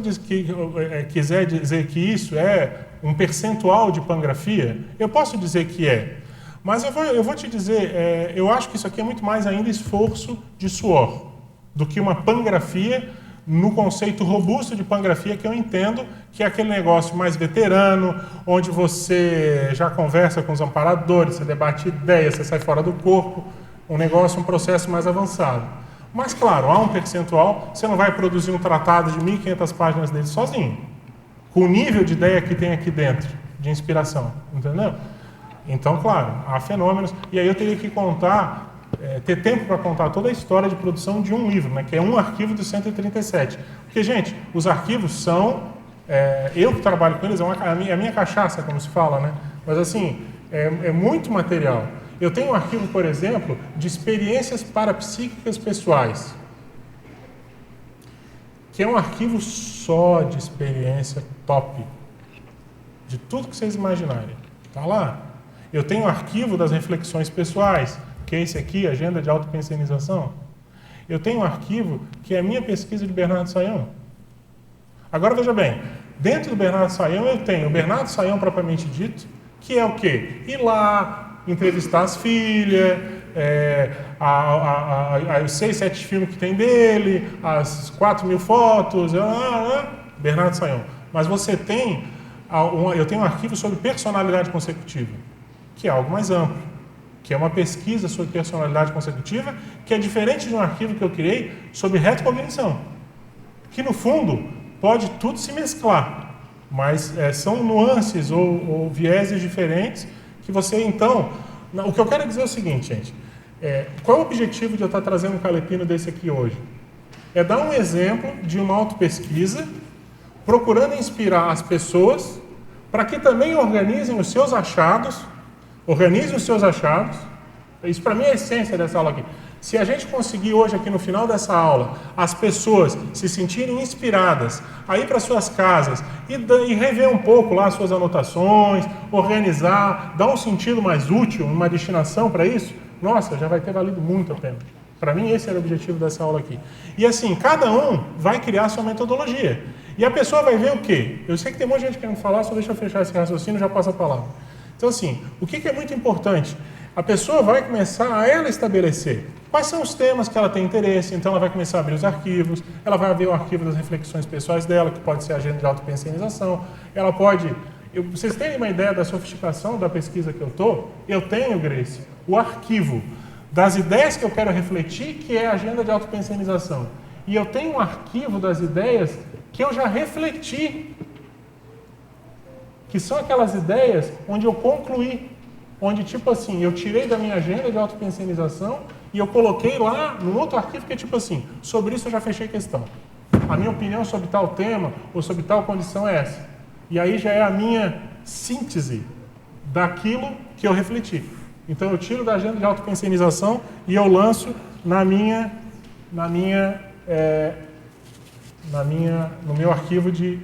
quiser dizer que isso é um percentual de pangrafia, eu posso dizer que é. Mas eu vou te dizer, eu acho que isso aqui é muito mais ainda esforço de suor do que uma pangrafia no conceito robusto de pangrafia que eu entendo, que é aquele negócio mais veterano, onde você já conversa com os amparadores, você debate ideias, você sai fora do corpo, um processo mais avançado. Mas, claro, há um percentual, você não vai produzir um tratado de 1.500 páginas dele sozinho, com o nível de ideia que tem aqui dentro, de inspiração, entendeu? Então, claro, há fenômenos, e aí eu teria que ter tempo para contar toda a história de produção de um livro, né, que é um arquivo do 137. Porque, gente, os arquivos são, eu que trabalho com eles, a minha cachaça, como se fala, né? Mas, assim, é muito material. Eu tenho um arquivo, por exemplo, de experiências parapsíquicas pessoais, que é um arquivo só de experiência top, de tudo que vocês imaginarem. Está lá. Eu tenho um arquivo das reflexões pessoais, que é esse aqui, Agenda de Autopensionização. Eu tenho um arquivo que é a minha pesquisa de Bernardo Sayão. Agora, veja bem, dentro do Bernardo Sayão eu tenho o Bernardo Sayão propriamente dito, que é o quê? Ir lá, entrevistar as filhas, os 6, 7 filmes que tem dele, as 4.000 fotos, Bernardo Sayão. Mas você tem, eu tenho um arquivo sobre personalidade consecutiva, que é algo mais amplo, que é uma pesquisa sobre personalidade consecutiva, que é diferente de um arquivo que eu criei sobre retrocognição, que no fundo pode tudo se mesclar, mas são nuances ou vieses diferentes que você, então... O que eu quero dizer é o seguinte, gente, qual é o objetivo de eu estar trazendo um calepino desse aqui hoje? É dar um exemplo de uma autopesquisa, procurando inspirar as pessoas para que também organizem os seus achados. Isso para mim é a essência dessa aula aqui. Se a gente conseguir hoje aqui no final dessa aula, as pessoas se sentirem inspiradas a ir para suas casas e rever um pouco lá as suas anotações, organizar, dar um sentido mais útil, uma destinação para isso, nossa, já vai ter valido muito a pena. Para mim esse era o objetivo dessa aula aqui. E assim, cada um vai criar a sua metodologia. E a pessoa vai ver o quê? Eu sei que tem muita gente querendo falar, só deixa eu fechar esse raciocínio e já passo a palavra. Então assim, o que é muito importante? A pessoa vai começar a ela estabelecer quais são os temas que ela tem interesse, então ela vai começar a abrir os arquivos, ela vai ver o arquivo das reflexões pessoais dela, que pode ser a agenda de autopensionização, ela pode... vocês têm uma ideia da sofisticação da pesquisa que eu tenho, Grace, o arquivo das ideias que eu quero refletir, que é a agenda de autopensionização. E eu tenho um arquivo das ideias que eu já refleti, que são aquelas ideias onde eu concluí, onde, tipo assim, eu tirei da minha agenda de autopensionização e eu coloquei lá no outro arquivo que é tipo assim, sobre isso eu já fechei questão. A minha opinião sobre tal tema ou sobre tal condição é essa. E aí já é a minha síntese daquilo que eu refleti. Então eu tiro da agenda de autopensionização e eu lanço no meu arquivo de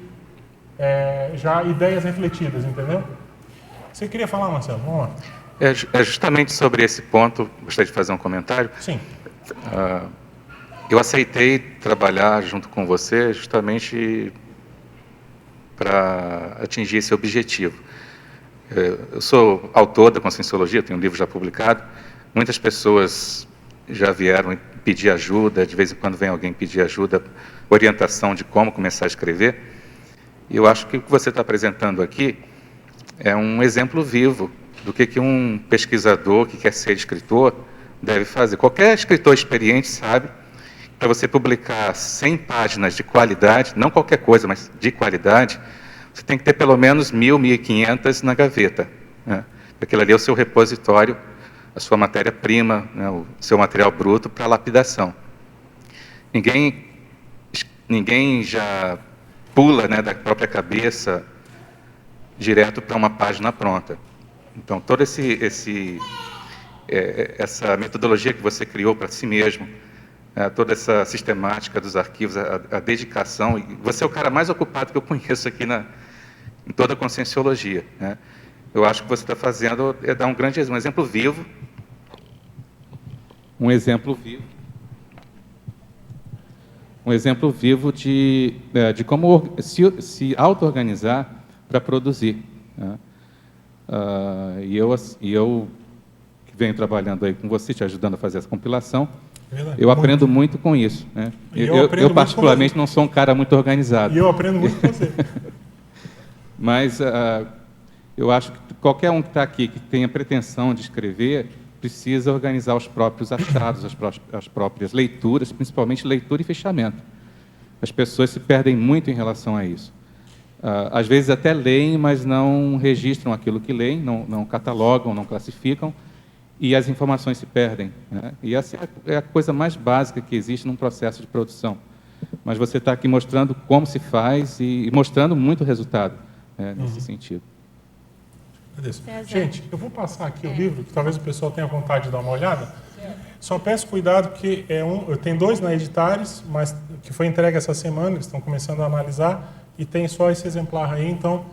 já ideias refletidas, entendeu? Você queria falar, Marcelo? Vamos lá. É justamente sobre esse ponto, gostaria de fazer um comentário. Sim. Eu aceitei trabalhar junto com você justamente para atingir esse objetivo. Eu sou autor da Conscienciologia, tenho um livro já publicado. Muitas pessoas já vieram pedir ajuda, de vez em quando vem alguém pedir ajuda, orientação de como começar a escrever. E eu acho que o que você está apresentando aqui é um exemplo vivo do que um pesquisador que quer ser escritor deve fazer. Qualquer escritor experiente sabe que para você publicar 100 páginas de qualidade, não qualquer coisa, mas de qualidade, você tem que ter pelo menos 1.000, 1.500 na gaveta, né? Aquilo ali é o seu repositório, a sua matéria-prima, né, o seu material bruto para lapidação. Ninguém já pula, né, da própria cabeça direto para uma página pronta. Então, toda essa metodologia que você criou para si mesmo, toda essa sistemática dos arquivos, a dedicação, e você é o cara mais ocupado que eu conheço aqui em toda a conscienciologia, né? Eu acho que você está fazendo é dar um exemplo vivo. Um exemplo vivo de como se auto-organizar para produzir, né? E eu que venho trabalhando aí com você, te ajudando a fazer essa compilação, eu aprendo muito com isso, né? Eu particularmente não sou um cara muito organizado. E eu aprendo muito com você. Mas eu acho que qualquer um que está aqui, que tenha pretensão de escrever, precisa organizar os próprios achados, as próprias leituras, principalmente leitura e fechamento. As pessoas se perdem muito em relação a isso. Às vezes até leem, mas não registram aquilo que leem, não catalogam, não classificam, e as informações se perdem, né? E essa é a coisa mais básica que existe num processo de produção. Mas você está aqui mostrando como se faz e mostrando muito resultado, nesse sentido. Gente, eu vou passar aqui o livro, que talvez o pessoal tenha vontade de dar uma olhada. Só peço cuidado, porque eu tenho 2 na Editares, mas que foi entregue essa semana, eles estão começando a analisar, e tem só esse exemplar aí, então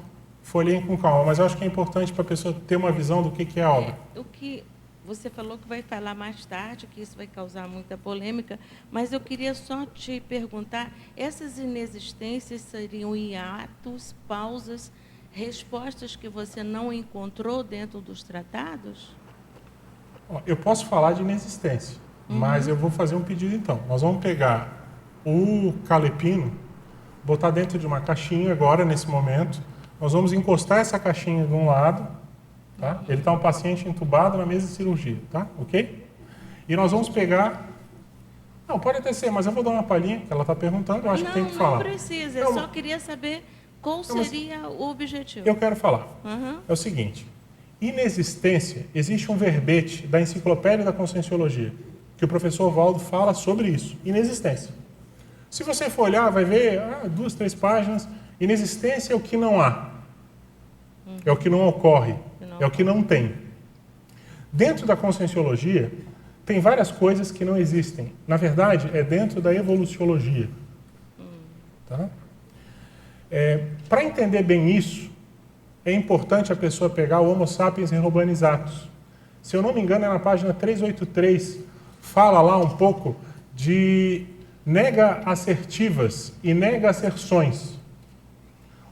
folheiem com calma. Mas eu acho que é importante para a pessoa ter uma visão do que é a obra. O que você falou que vai falar mais tarde, que isso vai causar muita polêmica, mas eu queria só te perguntar, essas inexistências seriam hiatos, pausas, respostas que você não encontrou dentro dos tratados? Eu posso falar de inexistência, mas eu vou fazer um pedido então. Nós vamos pegar o calepino, botar dentro de uma caixinha agora, nesse momento. Nós vamos encostar essa caixinha de um lado, tá? Ele está um paciente entubado na mesa de cirurgia, tá? Ok? E nós vamos pegar... Não, pode até ser, mas eu vou dar uma palhinha, que ela está perguntando, eu acho que tem que falar. Não precisa, eu só queria saber qual seria o objetivo. Eu quero falar. É o seguinte, inexistência, existe um verbete da Enciclopédia da Conscienciologia, que o professor Valdo fala sobre isso, inexistência. Se você for olhar, vai ver 2, 3 páginas, inexistência é o que não há, é o que não ocorre, é o que não tem. Dentro da Conscienciologia, tem várias coisas que não existem. Na verdade, é dentro da evoluciologia. Tá? Para entender bem isso, é importante a pessoa pegar o Homo sapiens reurbanizzatus. Se eu não me engano, é na página 383, fala lá um pouco de nega-assertivas e nega-asserções.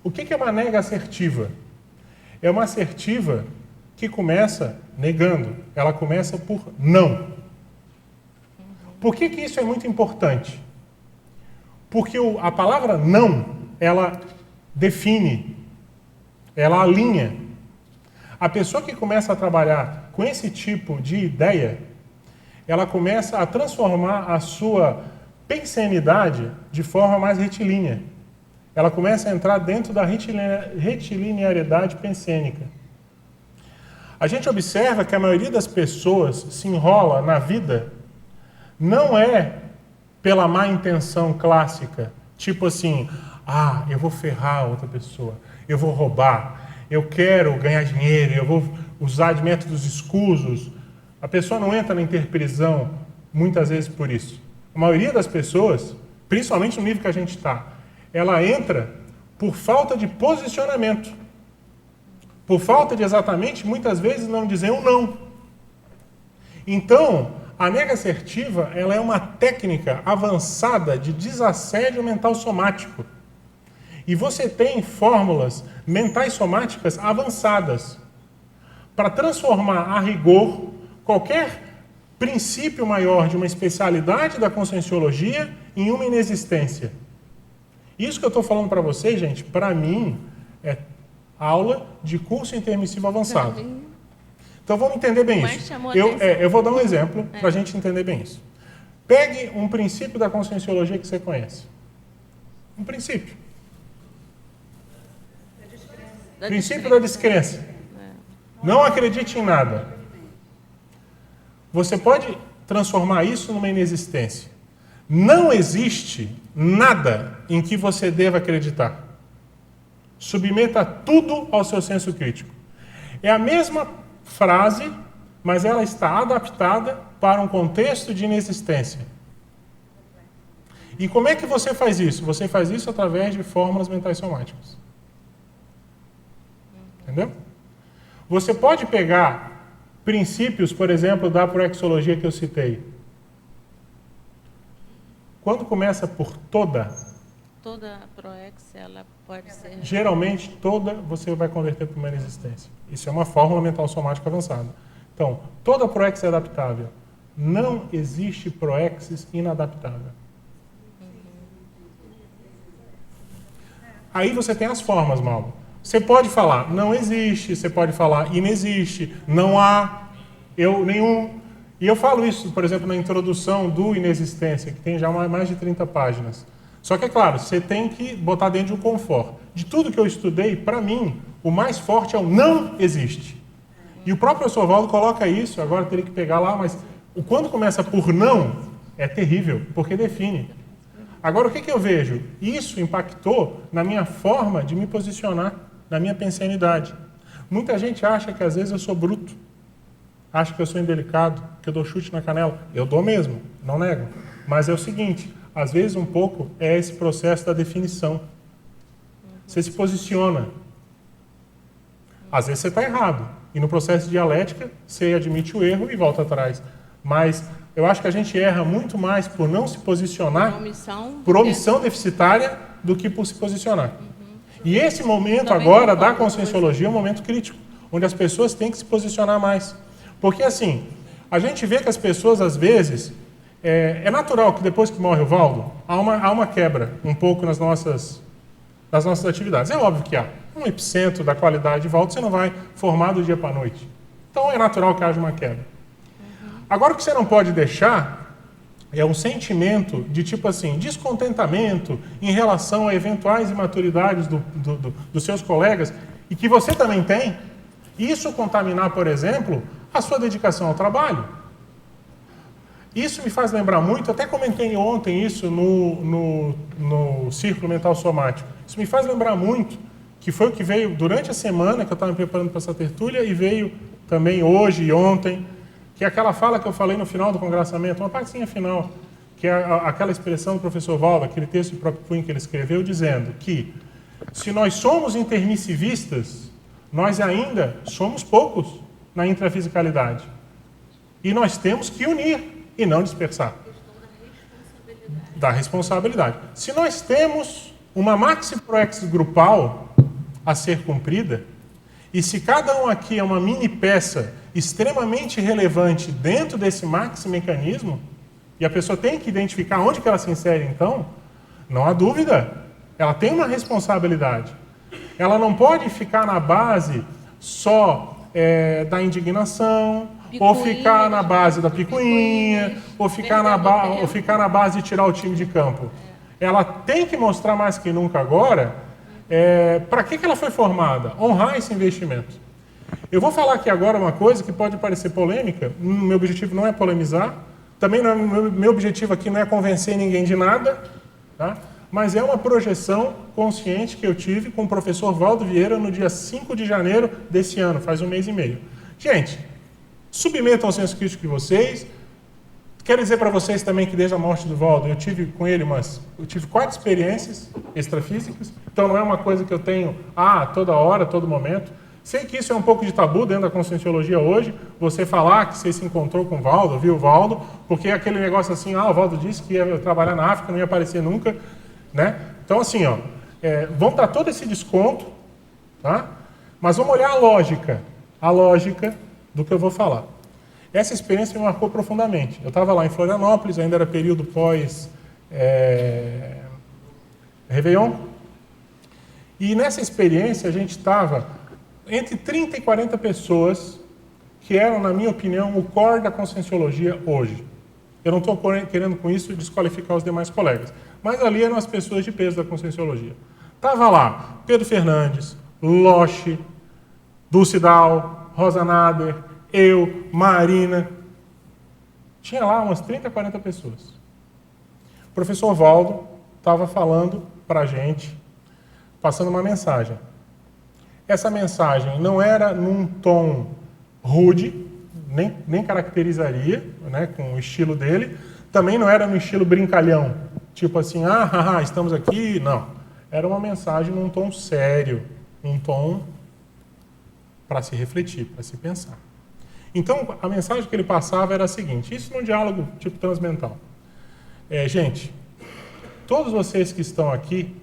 O que é uma nega-assertiva? É uma assertiva que começa negando, ela começa por não. Por que isso é muito importante? Porque a palavra não, ela define, ela alinha. A pessoa que começa a trabalhar com esse tipo de ideia, ela começa a transformar a sua pensenidade de forma mais retilínea. Ela começa a entrar dentro da retilinearidade pensênica. A gente observa que a maioria das pessoas se enrola na vida não é pela má intenção clássica, tipo assim, eu vou ferrar a outra pessoa, eu vou roubar, eu quero ganhar dinheiro, eu vou usar de métodos escusos. A pessoa não entra na interprisão muitas vezes por isso. A maioria das pessoas, principalmente no nível que a gente está, ela entra por falta de posicionamento. Por falta de exatamente, muitas vezes, não dizer um não. Então, a nega assertiva, ela é uma técnica avançada de desassédio mental somático. E você tem fórmulas mentais somáticas avançadas para transformar a rigor qualquer princípio maior de uma especialidade da conscienciologia em uma inexistência. Isso que eu estou falando para vocês, gente, para mim, é aula de curso intermissivo avançado. Então vamos entender bem isso. Eu vou dar um exemplo para a gente entender bem isso. Pegue um princípio da conscienciologia que você conhece. Um princípio. Princípio da descrença. Não acredite em nada. Você pode transformar isso numa inexistência. Não existe nada em que você deva acreditar. Submeta tudo ao seu senso crítico. É a mesma frase, mas ela está adaptada para um contexto de inexistência. E como é que você faz isso? Você faz isso através de fórmulas mentais somáticas. Entendeu? Você pode pegar princípios, por exemplo, da proexologia que eu citei. Quando começa por toda, Toda proex, ela pode ser... geralmente toda você vai converter para uma inexistência. Isso é uma fórmula mental somática avançada. Então, toda proex é adaptável. Não existe proexis inadaptável. Aí você tem as formas, Mauro. Você pode falar não existe, você pode falar inexiste, não há, eu nenhum. E eu falo isso, por exemplo, na introdução do Inexistência, que tem já mais de 30 páginas. Só que, é claro, você tem que botar dentro de um confort. De tudo que eu estudei, para mim, o mais forte é o não existe. E o próprio professor Valdo coloca isso, agora teria que pegar lá, mas quando começa por não, é terrível, porque define. Agora, o que eu vejo? Isso impactou na minha forma de me posicionar, na minha pensanidade. Muita gente acha que às vezes eu sou bruto, acha que eu sou indelicado, que eu dou chute na canela. Eu dou mesmo, não nego. Mas é o seguinte, às vezes um pouco é esse processo da definição. Você se posiciona. Às vezes você está errado. E no processo de dialética, você admite o erro e volta atrás. Mas eu acho que a gente erra muito mais por não se posicionar, por omissão deficitária, do que por se posicionar. E esse momento agora da conscienciologia é um momento crítico, onde as pessoas têm que se posicionar mais. Porque assim, a gente vê que as pessoas às vezes, é natural que depois que morre o Valdo, há uma quebra um pouco nas nossas atividades. É óbvio que há. 1% da qualidade de Valdo você não vai formar do dia para a noite. Então é natural que haja uma quebra. Agora o que você não pode deixar é um sentimento de tipo assim, descontentamento em relação a eventuais imaturidades dos seus colegas e que você também tem. Isso contaminar, por exemplo, a sua dedicação ao trabalho. Isso me faz lembrar muito, até comentei ontem isso no Círculo Mental Somático, isso me faz lembrar muito, que foi o que veio durante a semana que eu estava me preparando para essa tertúlia e veio também hoje e ontem, que é aquela fala que eu falei no final do congraçamento, uma partezinha final, que é aquela expressão do professor Valdo, aquele texto do próprio Punho que ele escreveu, dizendo que se nós somos intermissivistas, nós ainda somos poucos na intrafisicalidade. E nós temos que unir e não dispersar. Da responsabilidade. Se nós temos uma maxi proexis grupal a ser cumprida, e se cada um aqui é uma mini peça extremamente relevante dentro desse maxi mecanismo, e a pessoa tem que identificar onde que ela se insere então, não há dúvida, ela tem uma responsabilidade. Ela não pode ficar na base só da indignação, ou ficar na base da picuinha, ou ficar na base de tirar o time de campo. Ela tem que mostrar mais que nunca agora para que ela foi formada, honrar esse investimento. Eu vou falar aqui agora uma coisa que pode parecer polêmica, meu objetivo não é polemizar, também não é, meu objetivo aqui não é convencer ninguém de nada, tá? Mas é uma projeção consciente que eu tive com o professor Valdo Vieira no dia 5 de janeiro desse ano, faz 1 mês e meio. Gente, submetam ao senso crítico de vocês. Quero dizer para vocês também que desde a morte do Valdo, eu tive com ele eu tive 4 experiências extrafísicas, então não é uma coisa que eu tenho toda hora, todo momento. Sei que isso é um pouco de tabu dentro da conscienciologia hoje, você falar que você se encontrou com o Valdo, viu o Valdo, porque é aquele negócio assim, o Valdo disse que ia trabalhar na África, não ia aparecer nunca, né? Então assim, vamos dar todo esse desconto, tá? Mas vamos olhar a lógica do que eu vou falar. Essa experiência me marcou profundamente. Eu estava lá em Florianópolis, ainda era período pós-Réveillon, e nessa experiência a gente estava entre 30 e 40 pessoas que eram, na minha opinião, o core da conscienciologia hoje. Eu não estou querendo com isso desqualificar os demais colegas, mas ali eram as pessoas de peso da conscienciologia. Estava lá Pedro Fernandes, Loche, Dulcidal, Rosa Nader, eu, Marina. Tinha lá umas 30, 40 pessoas. O professor Valdo estava falando para a gente, passando uma mensagem. Essa mensagem não era num tom rude, nem caracterizaria, né, com o estilo dele, também não era no estilo brincalhão, tipo assim, estamos aqui, não. Era uma mensagem num tom sério, num tom para se refletir, para se pensar. Então, a mensagem que ele passava era a seguinte, isso num diálogo tipo transmental. Gente, todos vocês que estão aqui,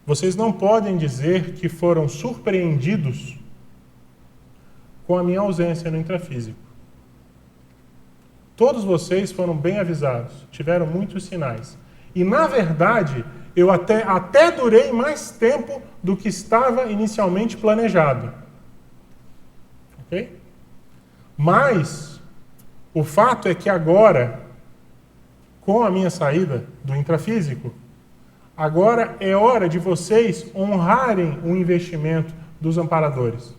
vocês não podem dizer que foram surpreendidos com a minha ausência no intrafísico. Todos vocês foram bem avisados, tiveram muitos sinais. E, na verdade, eu até durei mais tempo do que estava inicialmente planejado. Ok? Mas, o fato é que agora, com a minha saída do intrafísico, agora é hora de vocês honrarem o investimento dos amparadores.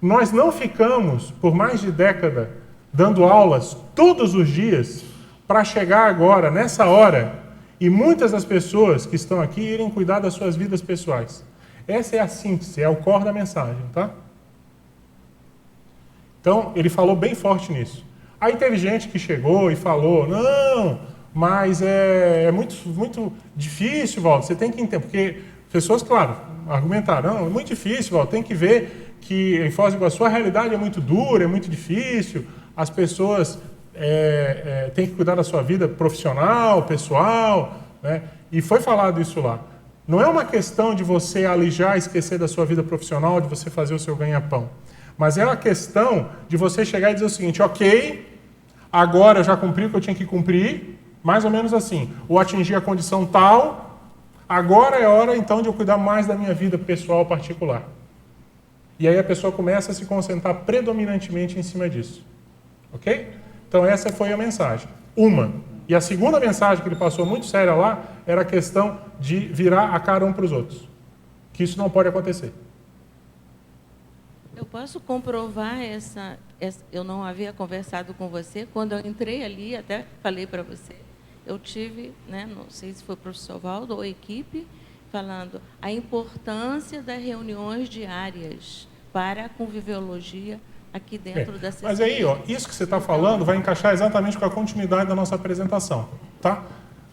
Nós não ficamos, por mais de década, dando aulas todos os dias para chegar agora, nessa hora, e muitas das pessoas que estão aqui irem cuidar das suas vidas pessoais. Essa é a síntese, é o core da mensagem, tá? Então, ele falou bem forte nisso. Aí teve gente que chegou e falou, não, mas é muito difícil, Valdo, você tem que entender, porque pessoas, claro, argumentaram, não, é muito difícil, Valdo, tem que ver que em Foz do Iguaçu a realidade é muito dura, é muito difícil, as pessoas têm que cuidar da sua vida profissional, pessoal, né? E foi falado isso lá. Não é uma questão de você alijar, esquecer da sua vida profissional, de você fazer o seu ganha-pão, mas é uma questão de você chegar e dizer o seguinte, ok, agora eu já cumpri o que eu tinha que cumprir, mais ou menos assim, ou atingir a condição tal, agora é hora então de eu cuidar mais da minha vida pessoal particular. E aí a pessoa começa a se concentrar predominantemente em cima disso. Ok? Então essa foi a mensagem. Uma. E a segunda mensagem que ele passou muito séria lá era a questão de virar a cara um para os outros. Que isso não pode acontecer. Eu posso comprovar essa... Eu não havia conversado com você. Quando eu entrei ali, até falei para você, eu tive, né, não sei se foi o professor Valdo ou a equipe, falando a importância das reuniões diárias para a conviviologia aqui dentro da CCI. Mas aí, ó, isso que você está falando vai encaixar exatamente com a continuidade da nossa apresentação, tá?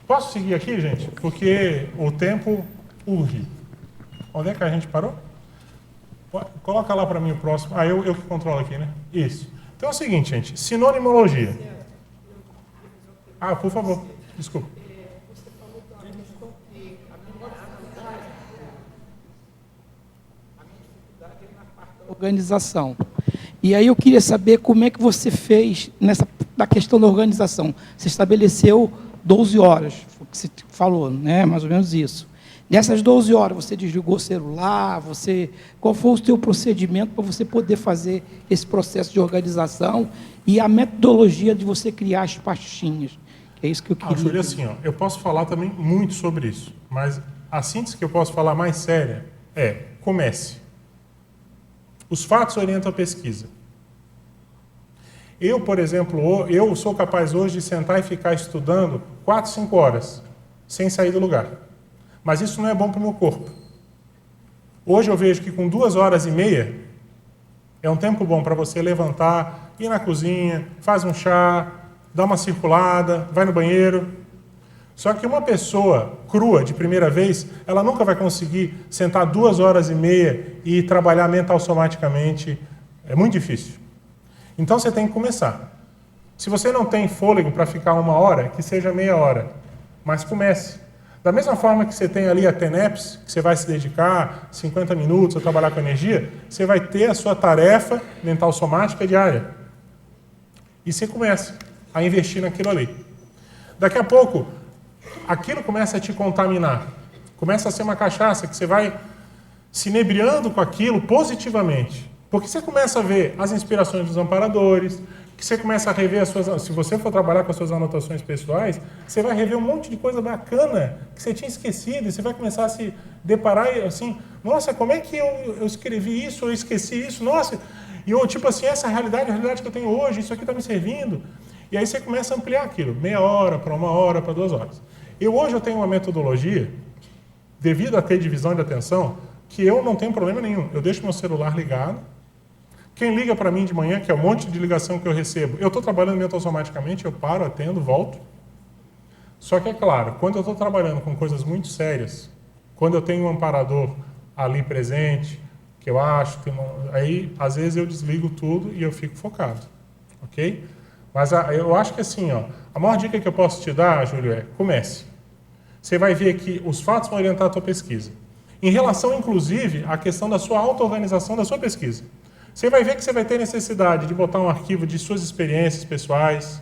Posso seguir aqui, gente? Porque o tempo urge. Onde é que a gente parou? Coloca lá para mim o próximo. Eu que controlo aqui, né? Isso. Então é o seguinte, gente. Sinonimologia. Por favor. Desculpa. Você falou da questão que a minha dificuldade é na parte da organização. E aí eu queria saber como é que você fez da questão da organização. Você estabeleceu 12 horas, foi o que você falou, né? Mais ou menos isso. Nessas 12 horas, você desligou o celular, qual foi o seu procedimento para você poder fazer esse processo de organização e a metodologia de você criar as pastinhas? É isso que eu queria. Júlia, assim, ó, eu posso falar também muito sobre isso, mas a síntese que eu posso falar mais séria é, comece. Os fatos orientam a pesquisa. Eu, por exemplo, eu sou capaz hoje de sentar e ficar estudando 4, 5 horas, sem sair do lugar. Mas isso não é bom para o meu corpo. Hoje eu vejo que com 2 horas e meia, é um tempo bom para você levantar, ir na cozinha, faz um chá, dá uma circulada, vai no banheiro. Só que uma pessoa crua, de primeira vez, ela nunca vai conseguir sentar 2 horas e meia e trabalhar mental somaticamente. É muito difícil. Então você tem que começar. Se você não tem fôlego para ficar 1 hora, que seja meia hora. Mas comece. Da mesma forma que você tem ali a TENEPS, que você vai se dedicar 50 minutos a trabalhar com energia, você vai ter a sua tarefa mental somática diária. E você começa a investir naquilo ali. Daqui a pouco, aquilo começa a te contaminar. Começa a ser uma cachaça que você vai se inebriando com aquilo positivamente. Porque você começa a ver as inspirações dos amparadores, que você começa a rever se você for trabalhar com as suas anotações pessoais, você vai rever um monte de coisa bacana que você tinha esquecido e você vai começar a se deparar assim, nossa, como é que eu escrevi isso, eu esqueci isso, nossa, e eu, tipo assim, essa realidade é a realidade que eu tenho hoje, isso aqui está me servindo. E aí você começa a ampliar aquilo, meia hora para 1 hora, para 2 horas. Hoje eu tenho uma metodologia, devido a ter divisão de atenção, que eu não tenho problema nenhum. Eu deixo meu celular ligado. Quem liga para mim de manhã, que é um monte de ligação que eu recebo, eu estou trabalhando meio automaticamente, eu paro, atendo, volto. Só que é claro, quando eu estou trabalhando com coisas muito sérias, quando eu tenho um amparador ali presente, que eu acho, aí às vezes eu desligo tudo e eu fico focado, ok? Mas eu acho que assim, ó, a maior dica que eu posso te dar, Júlio, é comece. Você vai ver que os fatos vão orientar a tua pesquisa. Em relação, inclusive, à questão da sua auto-organização da sua pesquisa. Você vai ver que você vai ter necessidade de botar um arquivo de suas experiências pessoais,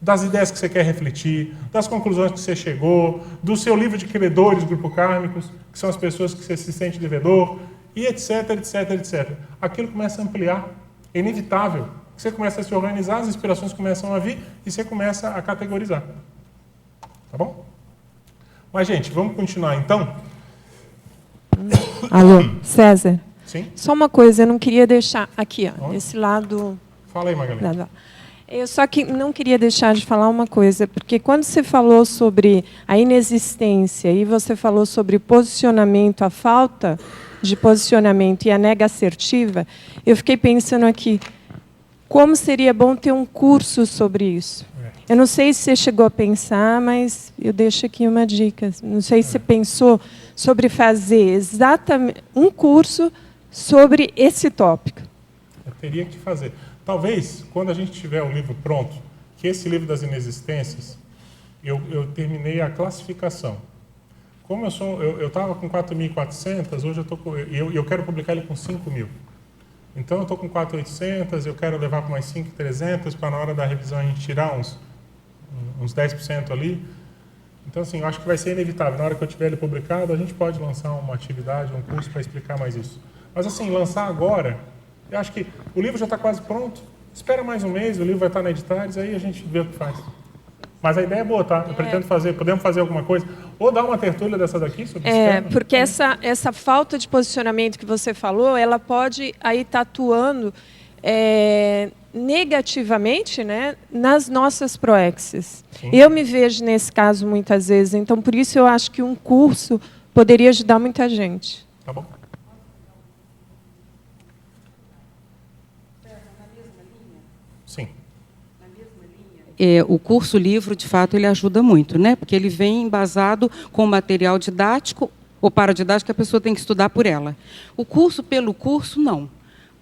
das ideias que você quer refletir, das conclusões que você chegou, do seu livro de credores, grupo kármicos, que são as pessoas que você se sente devedor, e etc, etc, etc. Aquilo começa a ampliar. É inevitável. Você começa a se organizar, as inspirações começam a vir e você começa a categorizar. Tá bom? Mas, gente, vamos continuar então? Alô, César? Sim? Só uma coisa, eu não queria deixar... Aqui, ó, desse lado... Fala aí, Magalhães. Eu só que não queria deixar de falar uma coisa, porque quando você falou sobre a inexistência e você falou sobre posicionamento, a falta de posicionamento e a nega assertiva, eu fiquei pensando aqui, como seria bom ter um curso sobre isso. Eu não sei se você chegou a pensar, mas eu deixo aqui uma dica. Não sei se você pensou sobre fazer exatamente um curso sobre esse tópico. Eu teria que fazer. Talvez, quando a gente tiver o livro pronto, que esse livro das inexistências, eu terminei a classificação. Como eu estava com 4.400, hoje eu quero publicar ele com 5.000. Então eu estou com 4.800, eu quero levar para mais 5.300, para na hora da revisão a gente tirar uns 10% ali. Então, assim, eu acho que vai ser inevitável. Na hora que eu tiver ele publicado, a gente pode lançar uma atividade, um curso para explicar mais isso. Mas, assim, lançar agora, eu acho que o livro já está quase pronto. Espera mais um mês, o livro vai estar na Editares, aí a gente vê o que faz. Mas a ideia é boa, tá? Eu pretendo fazer, podemos fazer alguma coisa. Ou dar uma tertúlia dessa daqui sobre esquema. Porque essa falta de posicionamento que você falou, ela pode aí estar atuando negativamente, né, nas nossas proexes. Eu me vejo nesse caso muitas vezes, então por isso eu acho que um curso poderia ajudar muita gente. Tá bom. Sim. O curso livro, de fato, ele ajuda muito, né? Porque ele vem embasado com material didático ou paradidático que a pessoa tem que estudar por ela. O curso pelo curso, não.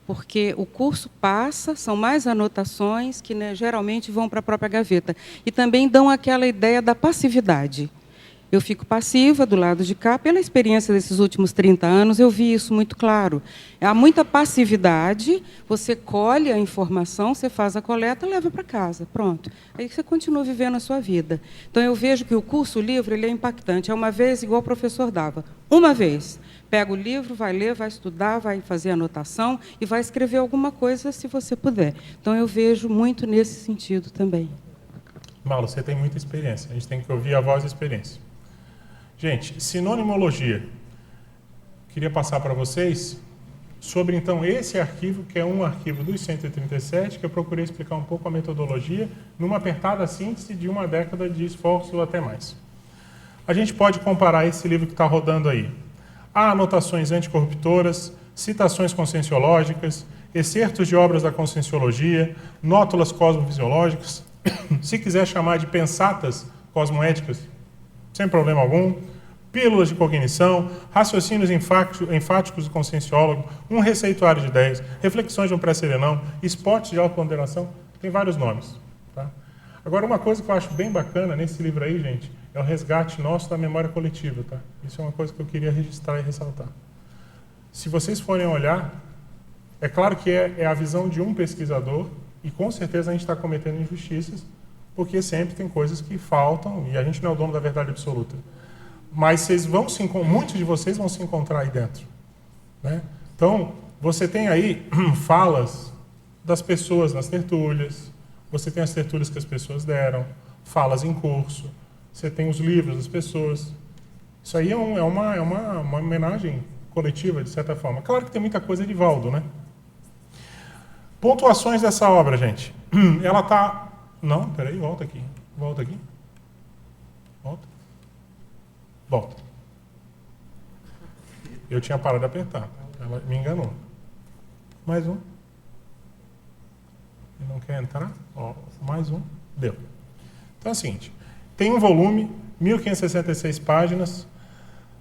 Porque o curso passa, são mais anotações que, né, geralmente vão para a própria gaveta. E também dão aquela ideia da passividade. Eu fico passiva do lado de cá, pela experiência desses últimos 30 anos, eu vi isso muito claro. Há muita passividade, você colhe a informação, você faz a coleta e leva para casa, pronto. Aí você continua vivendo a sua vida. Então, eu vejo que o curso, o livro, ele é impactante. É uma vez, igual o professor dava, uma vez. Pega o livro, vai ler, vai estudar, vai fazer anotação e vai escrever alguma coisa, se você puder. Então, eu vejo muito nesse sentido também. Mauro, você tem muita experiência. A gente tem que ouvir a voz da experiência. Gente, sinonimologia. Queria passar para vocês sobre, então, esse arquivo, que é um arquivo dos 137, que eu procurei explicar um pouco a metodologia, numa apertada síntese de uma década de esforço ou até mais. A gente pode comparar esse livro que está rodando aí. Há anotações anticorruptoras, citações conscienciológicas, excertos de obras da conscienciologia, nótulas cosmofisiológicas, se quiser chamar de pensatas cosmoéticas, sem problema algum, pílulas de cognição, raciocínios enfáticos do conscienciólogo, um receituário de ideias, reflexões de um pré-serenão, spots de autoponderação, tem vários nomes. Tá? Agora, uma coisa que eu acho bem bacana nesse livro aí, gente, é o resgate nosso da memória coletiva. Tá? Isso é uma coisa que eu queria registrar e ressaltar. Se vocês forem olhar, é claro que é a visão de um pesquisador, e com certeza a gente está cometendo injustiças, porque sempre tem coisas que faltam, e a gente não é o dono da verdade absoluta. Mas muitos de vocês vão se encontrar aí dentro. Né? Então, você tem aí falas das pessoas nas tertúlias, você tem as tertúlias que as pessoas deram, falas em curso, você tem os livros das pessoas. Isso aí é uma homenagem coletiva, de certa forma. Claro que tem muita coisa de Valdo, né? Pontuações dessa obra, gente. Ela tá... Não, peraí, volta aqui. Volta aqui. Volta. Volta. Eu tinha parado de apertar. Ela me enganou. Mais um. Ele não quer entrar? Ó, mais um. Deu. Então é o seguinte. Tem um volume, 1.566 páginas.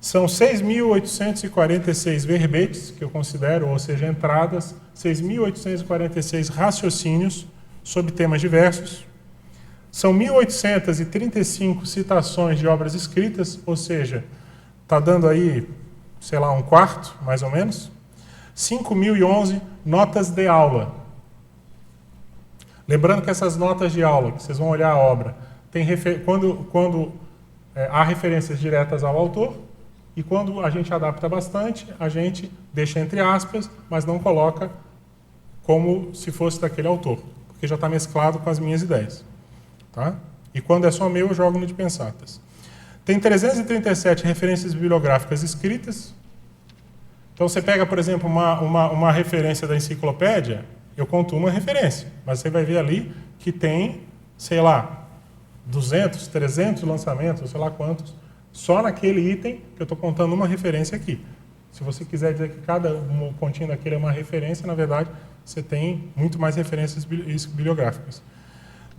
São 6.846 verbetes, que eu considero, ou seja, entradas, 6.846 raciocínios sobre temas diversos. São 1.835 citações de obras escritas, ou seja, está dando aí, sei lá, um quarto, mais ou menos. 5.011 notas de aula. Lembrando que essas notas de aula, que vocês vão olhar a obra, tem quando há referências diretas ao autor, e quando a gente adapta bastante, a gente deixa entre aspas, mas não coloca como se fosse daquele autor, porque já está mesclado com as minhas ideias. Tá? E quando é só meu, eu jogo no de Pensatas. Tem 337 referências bibliográficas escritas. Então, você pega, por exemplo, uma referência da enciclopédia, eu conto uma referência, mas você vai ver ali que tem, sei lá, 200, 300 lançamentos, sei lá quantos, só naquele item que eu estou contando uma referência aqui. Se você quiser dizer que cada pontinho daquele é uma referência, na verdade, você tem muito mais referências bibliográficas.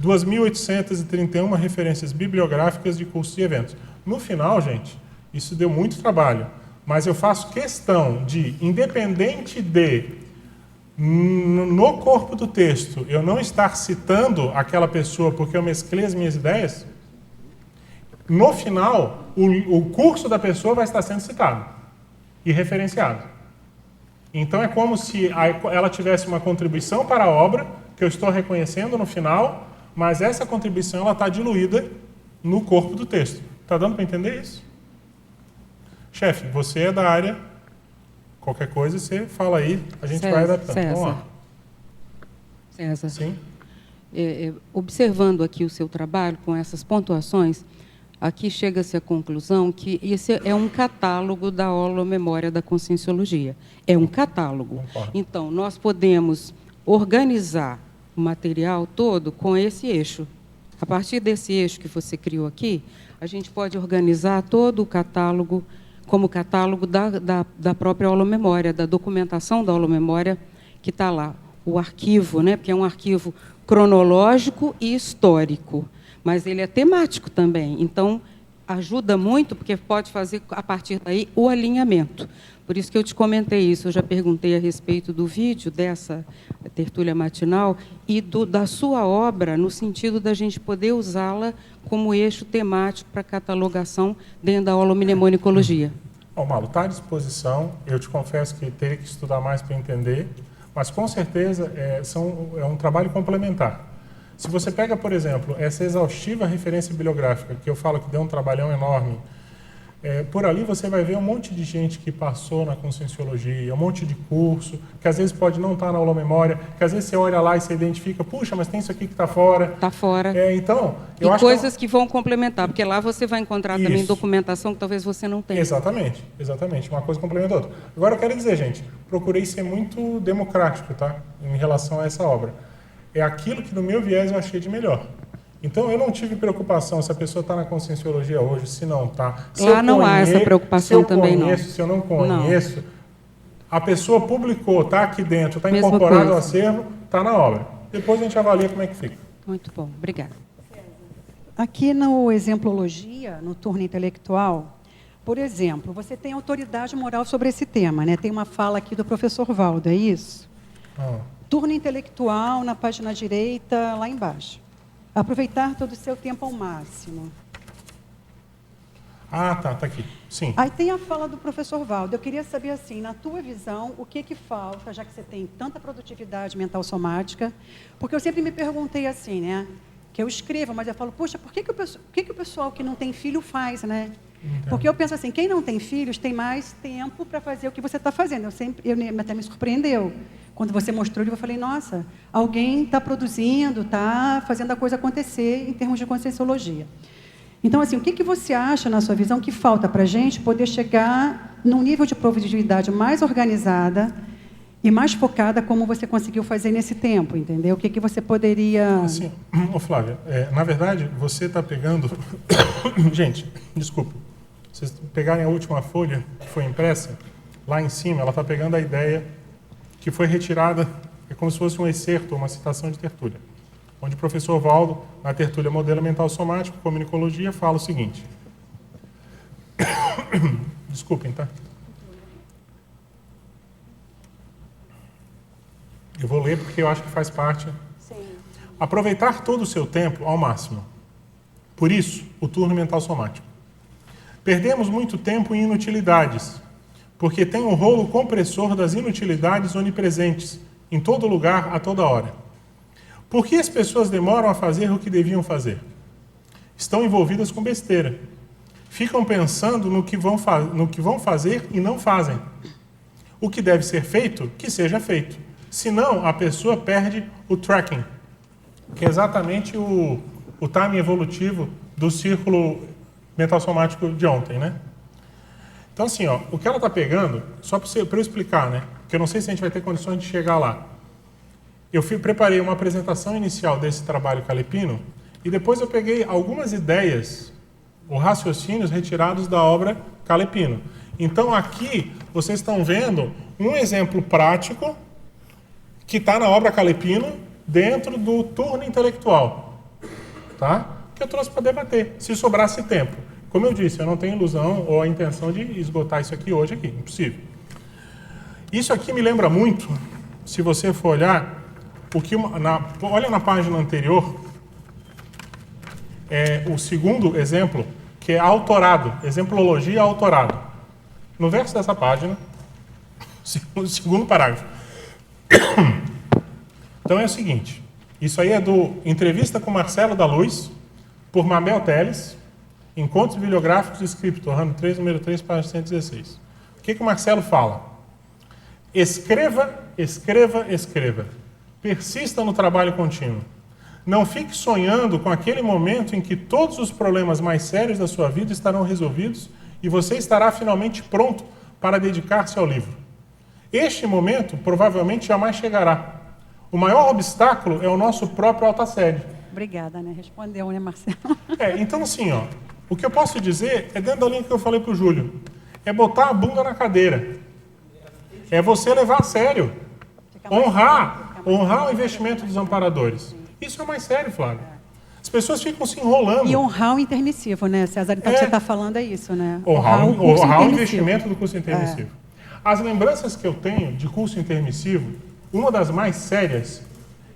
2.831 referências bibliográficas de cursos e eventos. No final, gente, isso deu muito trabalho, mas eu faço questão de, independente de, no corpo do texto, eu não estar citando aquela pessoa porque eu mesclei as minhas ideias, no final, o curso da pessoa vai estar sendo citado e referenciado. Então, é como se ela tivesse uma contribuição para a obra, que eu estou reconhecendo no final, mas essa contribuição está diluída no corpo do texto. Está dando para entender isso? Chefe, você é da área, qualquer coisa você fala aí, a gente vai adaptando. Vamos lá. César, sim? Observando aqui o seu trabalho com essas pontuações, aqui chega-se à conclusão que esse é um catálogo da holomemória da Conscienciologia. É um catálogo. Concordo. Então, nós podemos organizar o material todo com esse eixo. A partir desse eixo que você criou aqui, a gente pode organizar todo o catálogo como catálogo da própria holomemória, da documentação da holomemória que está lá. O arquivo, né, porque é um arquivo cronológico e histórico, mas ele é temático também, então ajuda muito, porque pode fazer, a partir daí, o alinhamento. Por isso que eu te comentei isso, eu já perguntei a respeito do vídeo dessa tertúlia matinal e da sua obra, no sentido da gente poder usá-la como eixo temático para catalogação dentro da holomnemonicologia. Bom, Malu, está à disposição, eu te confesso que teria que estudar mais para entender, mas com certeza é um trabalho complementar. Se você pega, por exemplo, essa exaustiva referência bibliográfica, que eu falo que deu um trabalhão enorme, por ali você vai ver um monte de gente que passou na Conscienciologia, um monte de curso, que às vezes pode não estar na holomemória, que às vezes você olha lá e você identifica, puxa, mas tem isso aqui que está fora. Está fora. Então, eu e acho coisas que vão complementar, porque lá você vai encontrar também Isso. documentação que talvez você não tenha. Exatamente, exatamente. Uma coisa complementa a outra. Agora, eu quero dizer, gente, procurei ser muito democrático, tá? Em relação a essa obra. É aquilo que, no meu viés, eu achei de melhor. Então, eu não tive preocupação se a pessoa está na Conscienciologia hoje, se não está. Lá não há essa preocupação também, não. Se eu não conheço, a pessoa publicou, está aqui dentro, está Mesma incorporado coisa. ao acervo, está na obra. Depois a gente avalia como é que fica. Muito bom, obrigada. Aqui no Exemplologia, no turno intelectual, por exemplo, você tem autoridade moral sobre esse tema, né? Tem uma fala aqui do professor Valdo, é isso? Turno intelectual, na página direita, lá embaixo. Aproveitar todo o seu tempo ao máximo. Ah, tá aqui. Sim. Aí tem a fala do professor Valdo. Eu queria saber, assim, na tua visão, o que falta, já que você tem tanta produtividade mental somática, porque eu sempre me perguntei assim, né? Que eu escrevo, mas eu falo, poxa, por que o pessoal que não tem filho faz, né? Entendo. Porque eu penso assim, quem não tem filhos tem mais tempo para fazer o que você está fazendo. Até me surpreendeu. Quando você mostrou, eu falei, nossa, alguém está produzindo, está fazendo a coisa acontecer em termos de conscienciologia. Então, assim, o que você acha, na sua visão, que falta para a gente poder chegar num nível de produtividade mais organizada e mais focada, como você conseguiu fazer nesse tempo, entendeu? O que você poderia... Assim, Flávia, na verdade, você está pegando... Gente, desculpa. Se vocês pegarem a última folha que foi impressa, lá em cima, ela está pegando a ideia que foi retirada, é como se fosse um excerto, uma citação de Tertúlia, onde o professor Valdo, na Tertúlia Modelo Mental Somático, Comunicologia, fala o seguinte. Desculpem, tá? Eu vou ler porque eu acho que faz parte. Sim. Aproveitar todo o seu tempo ao máximo. Por isso, o turno mental somático. Perdemos muito tempo em inutilidades, porque tem um rolo compressor das inutilidades onipresentes, em todo lugar, a toda hora. Por que as pessoas demoram a fazer o que deviam fazer? Estão envolvidas com besteira. Ficam pensando no que vão fazer e não fazem. O que deve ser feito, que seja feito. Senão, a pessoa perde o tracking, que é exatamente o timing evolutivo do círculo mental somático de ontem, né? Então, assim, ó, o que ela está pegando, só para eu explicar, né? Porque eu não sei se a gente vai ter condições de chegar lá. Eu preparei uma apresentação inicial desse trabalho calepino e depois eu peguei algumas ideias ou raciocínios retirados da obra Calepino. Então, aqui, vocês estão vendo um exemplo prático que está na obra Calepino dentro do turno intelectual, tá? Que eu trouxe para debater, se sobrasse tempo. Como eu disse, eu não tenho ilusão ou a intenção de esgotar isso aqui hoje, impossível. Isso aqui me lembra muito, se você for olhar, olha na página anterior, o segundo exemplo, que é autorado, exemplologia autorado. No verso dessa página, o segundo parágrafo. Então é o seguinte, isso aí é do Entrevista com Marcelo da Luz, por Mabel Teles, Encontros Bibliográficos de Scripto, ano 3, número 3, página 116. O que o Marcelo fala? Escreva, escreva, escreva. Persista no trabalho contínuo. Não fique sonhando com aquele momento em que todos os problemas mais sérios da sua vida estarão resolvidos e você estará finalmente pronto para dedicar-se ao livro. Este momento provavelmente jamais chegará. O maior obstáculo é o nosso próprio autoassédio. Obrigada, né? Respondeu, né, Marcelo? Então, assim, ó, o que eu posso dizer é dentro da linha que eu falei para o Júlio. É botar a bunda na cadeira. É você levar a sério. Honrar o investimento dos amparadores. Isso é mais sério, Flávio. As pessoas ficam se enrolando. E honrar o intermissivo, né, César? Então, o que você está falando é isso, né? Honrar o investimento do curso intermissivo. As lembranças que eu tenho de curso intermissivo, uma das mais sérias,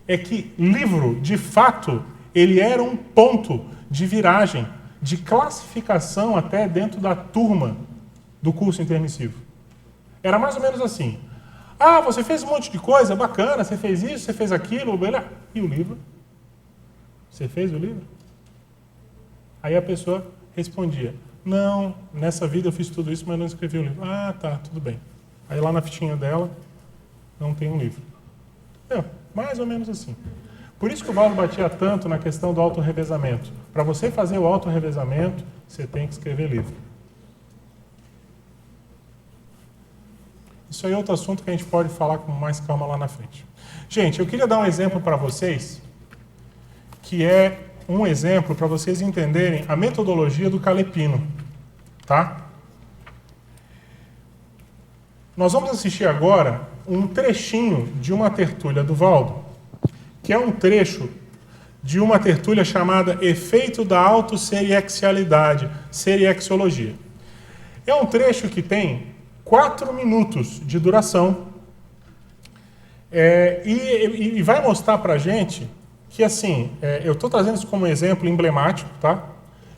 é que livro, de fato, ele era um ponto de viragem, de classificação até dentro da turma do curso intermissivo. Era mais ou menos assim. Ah, você fez um monte de coisa, bacana, você fez isso, você fez aquilo, beleza. E o livro? Você fez o livro? Aí a pessoa respondia, não, nessa vida eu fiz tudo isso, mas não escrevi o livro. Ah, tá, tudo bem. Aí lá na fichinha dela, não tem um livro. Mais ou menos assim. Por isso que o Valdo batia tanto na questão do autorrevezamento. Para você fazer o autorrevezamento, você tem que escrever livro. Isso aí é outro assunto que a gente pode falar com mais calma lá na frente. Gente, eu queria dar um exemplo para vocês, que é um exemplo para vocês entenderem a metodologia do Calepino. Tá? Nós vamos assistir agora um trechinho de uma tertúlia do Valdo, que é um trecho de uma tertúlia chamada Efeito da Autosseriaxialidade, Seriaxiologia. É um trecho que tem 4 minutos de duração e vai mostrar para a gente que, assim, eu estou trazendo isso como um exemplo emblemático, tá?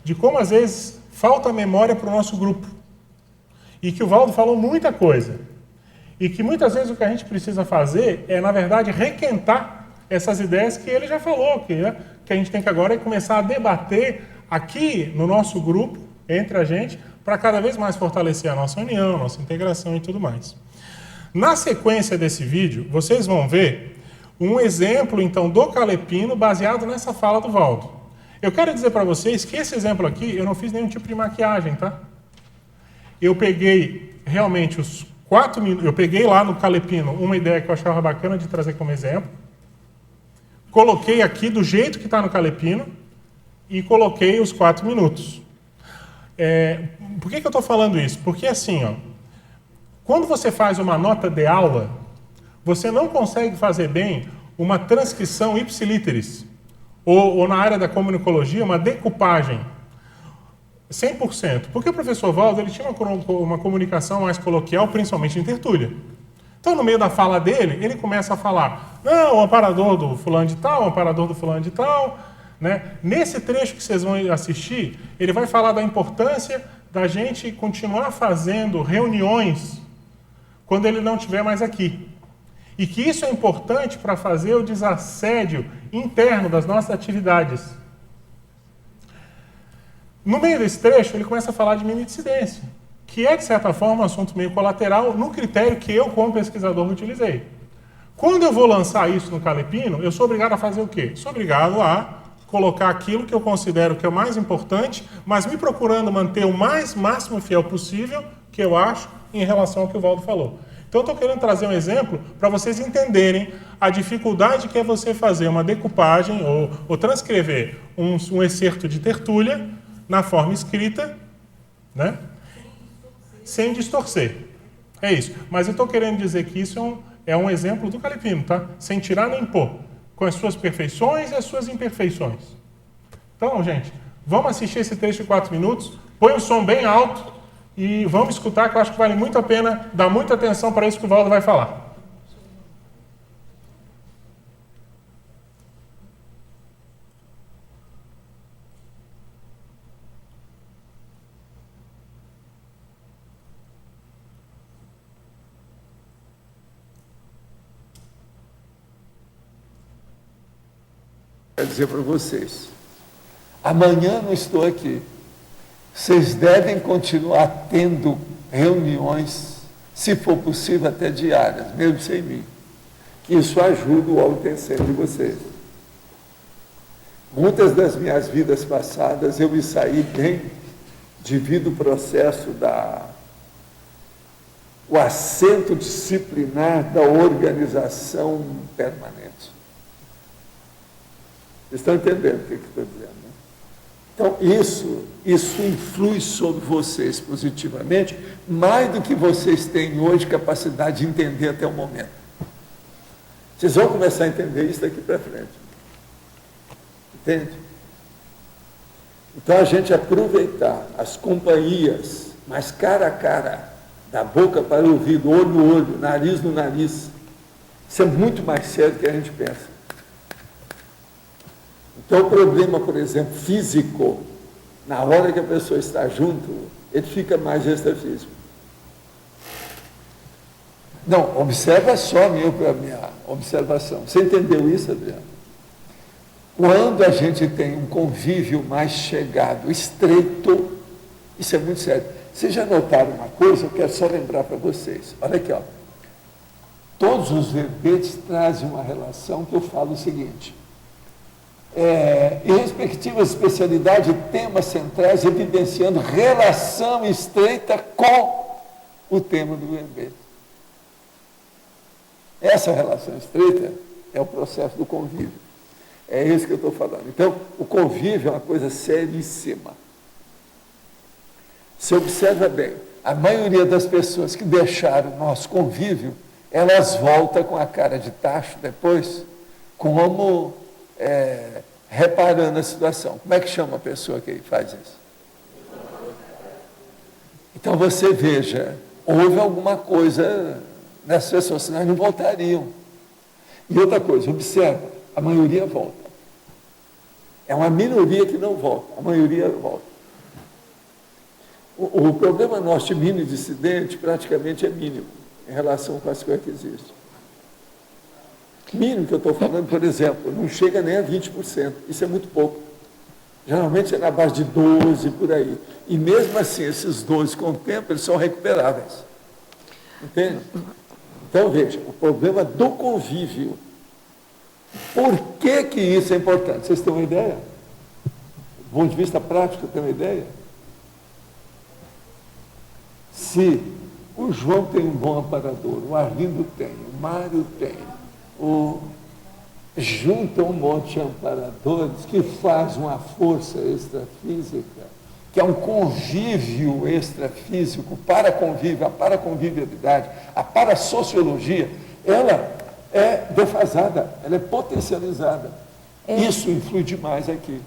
De como, às vezes, falta memória para o nosso grupo. E que o Valdo falou muita coisa. E que muitas vezes o que a gente precisa fazer é, na verdade, requentar essas ideias que ele já falou, que a gente tem que agora é começar a debater aqui no nosso grupo, entre a gente, para cada vez mais fortalecer a nossa união, nossa integração e tudo mais. Na sequência desse vídeo, vocês vão ver um exemplo, então, do Calepino baseado nessa fala do Valdo. Eu quero dizer para vocês que esse exemplo aqui, eu não fiz nenhum tipo de maquiagem, tá? Eu peguei realmente os 4 minutos, eu peguei lá no Calepino uma ideia que eu achava bacana de trazer como exemplo, coloquei aqui do jeito que está no Calepino e coloquei os 4 minutos. Por que eu estou falando isso? Porque assim, ó, quando você faz uma nota de aula, você não consegue fazer bem uma transcrição ipsiliteris, ou na área da comunicologia, uma decupagem, 100%. Porque o professor Valdo ele tinha uma comunicação mais coloquial, principalmente em tertúlia. Então, no meio da fala dele, ele começa a falar, não, o amparador do fulano de tal, o amparador do fulano de tal. Né? Nesse trecho que vocês vão assistir, ele vai falar da importância da gente continuar fazendo reuniões quando ele não estiver mais aqui. E que isso é importante para fazer o desassédio interno das nossas atividades. No meio desse trecho, ele começa a falar de minidissidência, que é, de certa forma, um assunto meio colateral no critério que eu, como pesquisador, utilizei. Quando eu vou lançar isso no Calepino, eu sou obrigado a fazer o quê? Sou obrigado a colocar aquilo que eu considero que é o mais importante, mas me procurando manter o máximo fiel possível, que eu acho, em relação ao que o Valdo falou. Então, eu estou querendo trazer um exemplo para vocês entenderem a dificuldade que é você fazer uma decupagem ou transcrever um excerto de tertúlia na forma escrita, né? Sem distorcer. É isso. Mas eu estou querendo dizer que isso é um exemplo do Calepino, tá? Sem tirar nem pôr, com as suas perfeições e as suas imperfeições. Então, gente, vamos assistir esse trecho de 4 minutos, põe o som bem alto e vamos escutar, que eu acho que vale muito a pena dar muita atenção para isso que o Valdo vai falar. Quero dizer para vocês, amanhã não estou aqui. Vocês devem continuar tendo reuniões, se for possível até diárias, mesmo sem mim. Que isso ajuda o obtenção de vocês. Muitas das minhas vidas passadas eu me saí bem devido ao processo o assento disciplinar da organização permanente. Vocês estão entendendo o que eu estou dizendo, né? Então, isso influi sobre vocês positivamente, mais do que vocês têm hoje capacidade de entender até o momento. Vocês vão começar a entender isso daqui para frente. Entende? Então, a gente aproveitar as companhias, mas cara a cara, da boca para o ouvido, olho no olho, nariz no nariz, isso é muito mais sério do que a gente pensa. Então, o problema, por exemplo, físico, na hora que a pessoa está junto, ele fica mais extrafísico. Não, observa só a minha observação. Você entendeu isso, Adriano? Quando a gente tem um convívio mais chegado, estreito, isso é muito sério. Vocês já notaram uma coisa? Eu quero só lembrar para vocês. Olha aqui, ó. Todos os verbetes trazem uma relação que eu falo o seguinte. Em respectivas especialidades, temas centrais, evidenciando relação estreita com o tema do verbete. Essa relação estreita é o processo do convívio. É isso que eu estou falando. Então, o convívio é uma coisa seríssima. Você observa bem, a maioria das pessoas que deixaram o nosso convívio, elas voltam com a cara de tacho depois, como reparando a situação. Como é que chama a pessoa que faz isso? Então você veja, houve alguma coisa nessas pessoas, senão elas não voltariam. E outra coisa, observa, a maioria volta. É uma minoria que não volta, a maioria volta. O problema nosso de minidissidente praticamente é mínimo em relação com as coisas que existem. Mínimo que eu estou falando, por exemplo, não chega nem a 20%. Isso é muito pouco. Geralmente é na base de 12%, por aí. E mesmo assim, esses 12%, com o tempo, eles são recuperáveis. Entende? Então, veja, o problema do convívio. Por que isso é importante? Vocês têm uma ideia? ponto de vista prático, tem uma ideia? Se o João tem um bom amparador, o Arlindo tem, o Mário tem, junta um monte de amparadores que faz uma força extrafísica, que é um convívio extrafísico, para convívio, a paraconvivialidade, a parasociologia, ela é defasada, ela é potencializada. Isso influi demais aqui.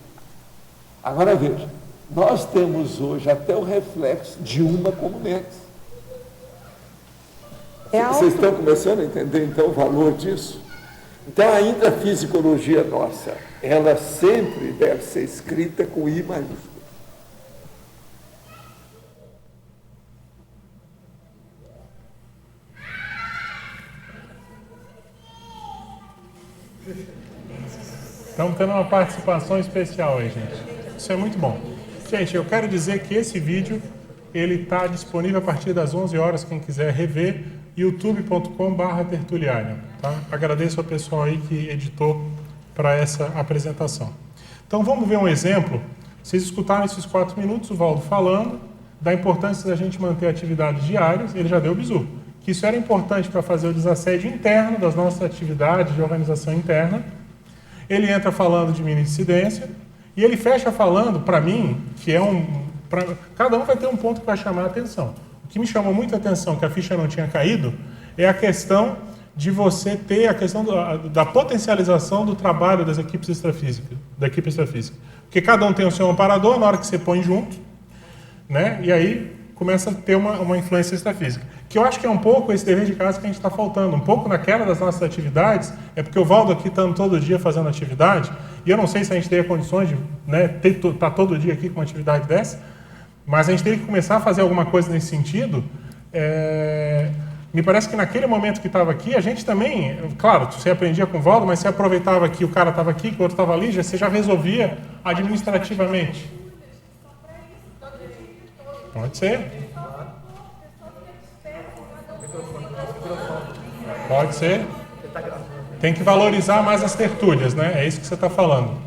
Agora veja, nós temos hoje até o reflexo de uma Comunex. Vocês estão começando a entender, então, o valor disso? Então, a intrafisicologia nossa, ela sempre deve ser escrita com I maiúsculo. Estamos tendo uma participação especial aí, gente. Isso é muito bom. Gente, eu quero dizer que esse vídeo ele está disponível a partir das 11 horas, quem quiser rever, youtube.com/tertuliária. Tá? Agradeço ao pessoal aí que editou para essa apresentação. Então vamos ver um exemplo. Vocês escutaram esses 4 minutos, o Valdo falando da importância da gente manter atividades diárias, ele já deu o bizu. Que isso era importante para fazer o desassédio interno das nossas atividades de organização interna. Ele entra falando de mini-dissidência e ele fecha falando, para mim, que é cada um vai ter um ponto que vai chamar a atenção. O que me chamou muita atenção, que a ficha não tinha caído, é a questão de você ter a questão da potencialização do trabalho das equipes extrafísicas, da equipe extrafísica. Porque cada um tem o seu amparador na hora que você põe junto, né? E aí começa a ter uma influência extrafísica. Que eu acho que é um pouco esse dever de casa que a gente está faltando. Um pouco naquela das nossas atividades, é porque o Valdo aqui estando todo dia fazendo atividade, e eu não sei se a gente teria condições de estar todo dia aqui com uma atividade dessa, mas a gente teria que começar a fazer alguma coisa nesse sentido. Me parece que naquele momento que estava aqui, a gente também, claro, você aprendia com o Valdo, mas você aproveitava que o cara estava aqui, que o outro estava ali, você já resolvia administrativamente. Pode ser. Pode ser. Tem que valorizar mais as tertúlias, né? É isso que você está falando.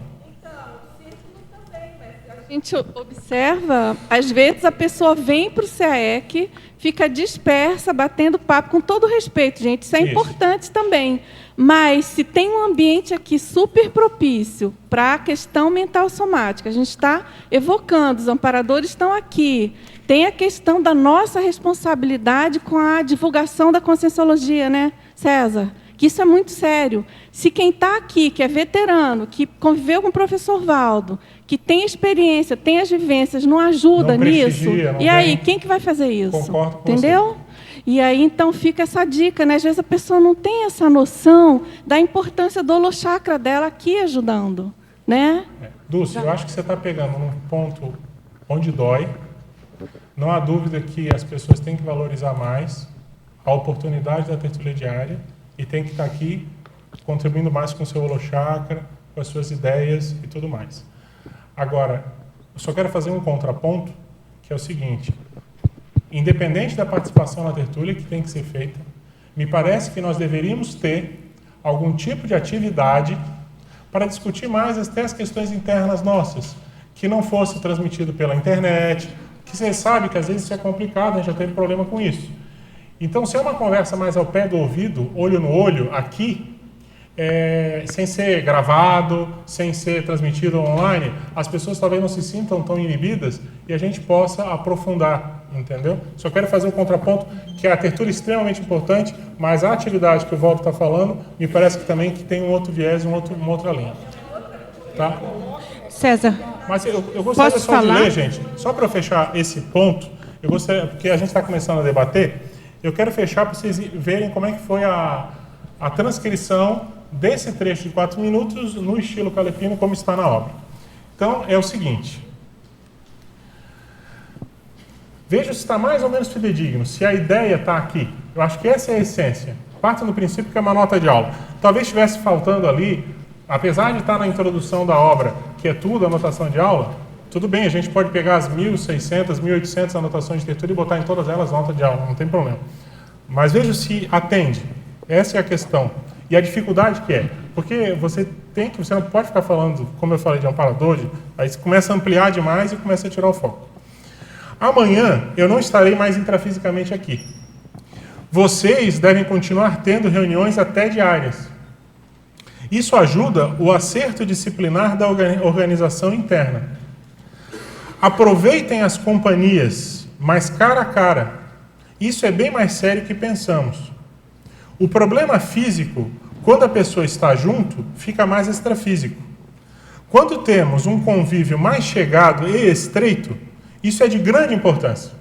A gente observa, às vezes a pessoa vem para o CAEC, fica dispersa, batendo papo, com todo respeito, gente, isso é importante também. Mas se tem um ambiente aqui super propício para a questão mental somática, a gente está evocando, os amparadores estão aqui, tem a questão da nossa responsabilidade com a divulgação da conscienciologia, né, César? Que isso é muito sério. Se quem está aqui, que é veterano, que conviveu com o professor Valdo, que tem experiência, tem as vivências, não ajuda nisso, e aí, quem que vai fazer isso? Concordo com entendeu? Você. E aí, então, fica essa dica, né? Às vezes a pessoa não tem essa noção da importância do holochakra dela aqui ajudando, né? Dulce, eu acho que você está pegando num ponto onde dói. Não há dúvida que as pessoas têm que valorizar mais a oportunidade da tertúlia diária e tem que estar aqui contribuindo mais com o seu holochakra, com as suas ideias e tudo mais. Agora, eu só quero fazer um contraponto, que é o seguinte: independente da participação na tertúlia que tem que ser feita, me parece que nós deveríamos ter algum tipo de atividade para discutir mais até as questões internas nossas, que não fosse transmitido pela internet, que você sabe que às vezes isso é complicado, a gente já teve problema com isso. Então, se é uma conversa mais ao pé do ouvido, olho no olho, aqui, sem ser gravado, sem ser transmitido online, as pessoas talvez não se sintam tão inibidas e a gente possa aprofundar, entendeu? Só quero fazer um contraponto, que a tertúlia é extremamente importante, mas a atividade que o Valdo está falando, me parece que também que tem um outro viés, uma outra linha. Tá? César, mas eu gostaria só de ler, gente, só para eu fechar esse ponto, eu gostaria, porque a gente está começando a debater, eu quero fechar para vocês verem como é que foi a transcrição desse trecho de 4 minutos no estilo Calepino, como está na obra. Então, é o seguinte. Veja se está mais ou menos fidedigno, se a ideia está aqui. Eu acho que essa é a essência. Parta do princípio que é uma nota de aula. Talvez estivesse faltando ali, apesar de estar na introdução da obra, que é tudo anotação de aula, tudo bem, a gente pode pegar as 1.600, 1.800 anotações de tertúlia e botar em todas elas nota de aula, não tem problema. Mas veja se atende. Essa é a questão. E a dificuldade que é, porque você não pode ficar falando, como eu falei, de amparador, aí você começa a ampliar demais e começa a tirar o foco. Amanhã eu não estarei mais intrafisicamente aqui. Vocês devem continuar tendo reuniões até diárias. Isso ajuda o acerto disciplinar da organização interna. Aproveitem as companhias, mas cara a cara. Isso é bem mais sério que pensamos. O problema físico, quando a pessoa está junto, fica mais extrafísico. Quando temos um convívio mais chegado e estreito, isso é de grande importância.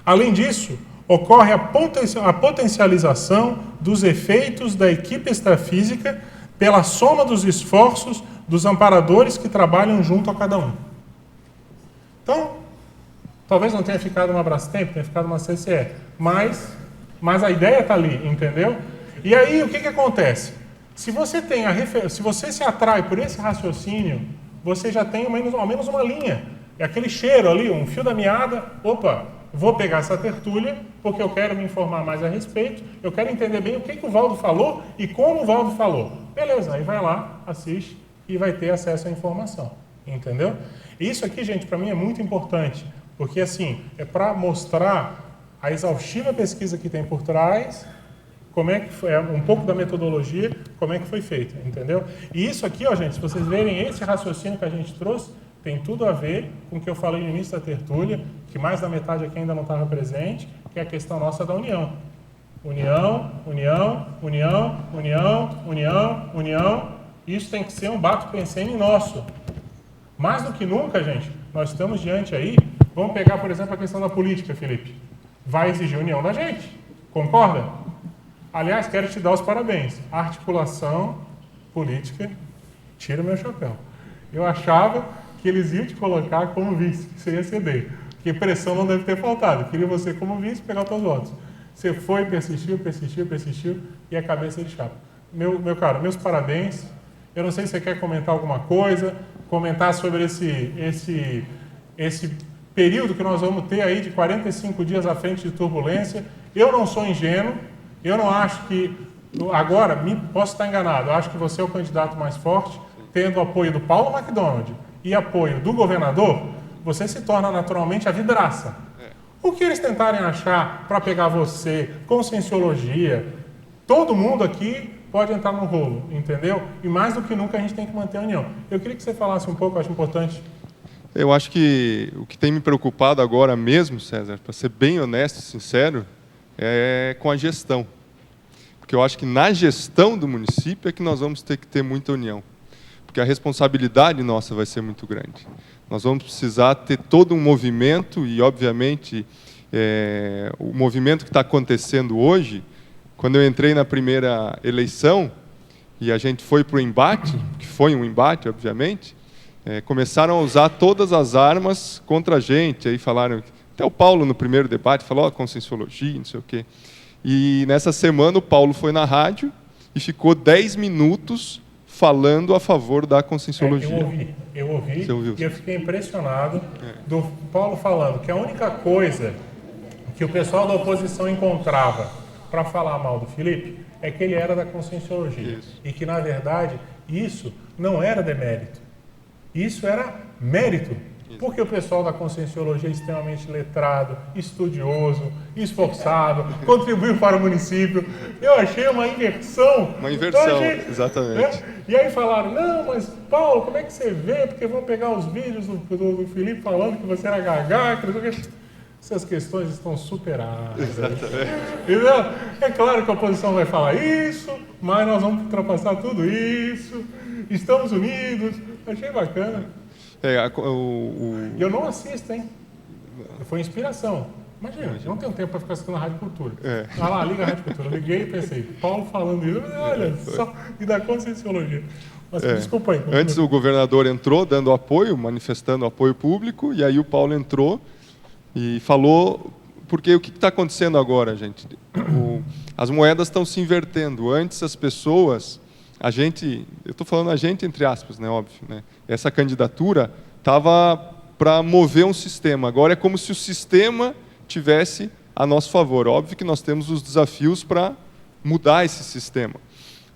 Além disso, ocorre a potencialização dos efeitos da equipe extrafísica pela soma dos esforços dos amparadores que trabalham junto a cada um. Então, talvez não tenha ficado uma Brastemp, tenha ficado uma CCE, mas a ideia está ali, entendeu? E aí, o que acontece? Se você se você se atrai por esse raciocínio, você já tem ao menos uma linha. É aquele cheiro ali, um fio da meada, opa, vou pegar essa tertúlia, porque eu quero me informar mais a respeito, eu quero entender bem o que o Valdo falou e como o Valdo falou. Beleza, aí vai lá, assiste e vai ter acesso à informação, entendeu? Isso aqui, gente, para mim é muito importante, porque assim, é para mostrar a exaustiva pesquisa que tem por trás, como é que foi, um pouco da metodologia, como é que foi feita, entendeu? E isso aqui, ó, gente, se vocês verem esse raciocínio que a gente trouxe, tem tudo a ver com o que eu falei no início da tertúlia, que mais da metade aqui ainda não estava presente, que é a questão nossa da união. União, união, união, união, união, união. Isso tem que ser um bato-pensene nosso. Mais do que nunca, gente, nós estamos diante aí, vamos pegar, por exemplo, a questão da política, Felipe. Vai exigir união da gente, concorda? Aliás, quero te dar os parabéns. A articulação política, tira o meu chapéu. Eu achava que eles iam te colocar como vice, que você ia ceder. Porque pressão não deve ter faltado. Eu queria você como vice pegar os teus votos. Você foi, persistiu, persistiu, persistiu e a cabeça de chapa. Meu caro, meus parabéns. Eu não sei se você quer comentar alguma coisa, comentar sobre esse período que nós vamos ter aí de 45 dias à frente de turbulência. Eu não sou ingênuo, eu não acho que... Agora, posso estar enganado, eu acho que você é o candidato mais forte, tendo o apoio do Paulo McDonald e apoio do governador, você se torna naturalmente a vidraça. O que eles tentarem achar para pegar você, conscienciologia, todo mundo aqui pode entrar no rolo, entendeu? E mais do que nunca a gente tem que manter a união. Eu queria que você falasse um pouco, eu acho importante. Eu acho que o que tem me preocupado agora mesmo, César, para ser bem honesto e sincero, é com a gestão. Porque eu acho que na gestão do município é que nós vamos ter que ter muita união. Porque a responsabilidade nossa vai ser muito grande. Nós vamos precisar ter todo um movimento e, obviamente, o movimento que está acontecendo hoje, quando eu entrei na primeira eleição e a gente foi para o embate, que foi um embate, obviamente, começaram a usar todas as armas contra a gente. Aí falaram, até o Paulo no primeiro debate falou, conscienciologia, não sei o quê. E nessa semana o Paulo foi na rádio e ficou 10 minutos falando a favor da conscienciologia. Eu ouvi e eu fiquei impressionado do Paulo falando que a única coisa que o pessoal da oposição encontrava para falar mal do Felipe é que ele era da conscienciologia. Isso. E que, na verdade, isso não era demérito. Isso era mérito. Porque o pessoal da conscienciologia é extremamente letrado, estudioso, esforçado, contribuiu para o município. Eu achei uma inversão. Uma inversão, exatamente. Né? E aí falaram, não, mas Paulo, como é que você vê? Porque vão pegar os vídeos do Felipe falando que você era gagá, essas questões estão superadas. Exatamente. Entendeu? É claro que a oposição vai falar isso, mas nós vamos ultrapassar tudo isso. Estamos unidos. Achei bacana. E eu não assisto, hein? Foi inspiração. Imagina, eu não tenho tempo para ficar assistindo a Rádio Cultura. Ah lá, liga a Rádio Cultura. Eu liguei e pensei, Paulo falando isso, olha só, e da conscienciologia. Mas desculpa aí. Antes o governador entrou dando apoio, manifestando apoio público, e aí o Paulo entrou e falou, porque o que está acontecendo agora, gente? As moedas estão se invertendo. Antes as pessoas... eu estou falando a gente entre aspas, né, óbvio, né? Essa candidatura estava para mover um sistema. Agora é como se o sistema tivesse a nosso favor. Óbvio que nós temos os desafios para mudar esse sistema.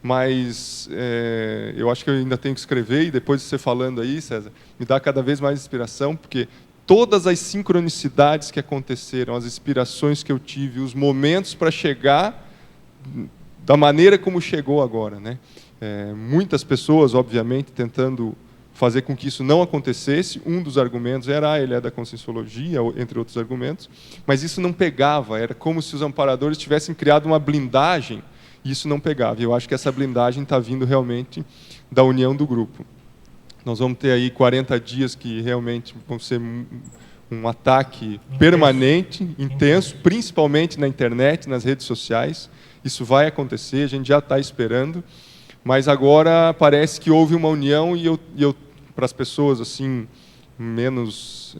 mas eu acho que eu ainda tenho que escrever, e depois de você falando aí, César, me dá cada vez mais inspiração, porque todas as sincronicidades que aconteceram, as inspirações que eu tive, os momentos para chegar da maneira como chegou agora, né? Muitas pessoas, obviamente, tentando fazer com que isso não acontecesse. Um dos argumentos era ele é da Conscienciologia, entre outros argumentos, mas isso não pegava, era como se os amparadores tivessem criado uma blindagem, e isso não pegava. E eu acho que essa blindagem está vindo realmente da união do grupo. Nós vamos ter aí 40 dias que realmente vão ser um ataque permanente, intenso, principalmente na internet, nas redes sociais. Isso vai acontecer, a gente já está esperando, mas agora parece que houve uma união, e eu para as pessoas assim menos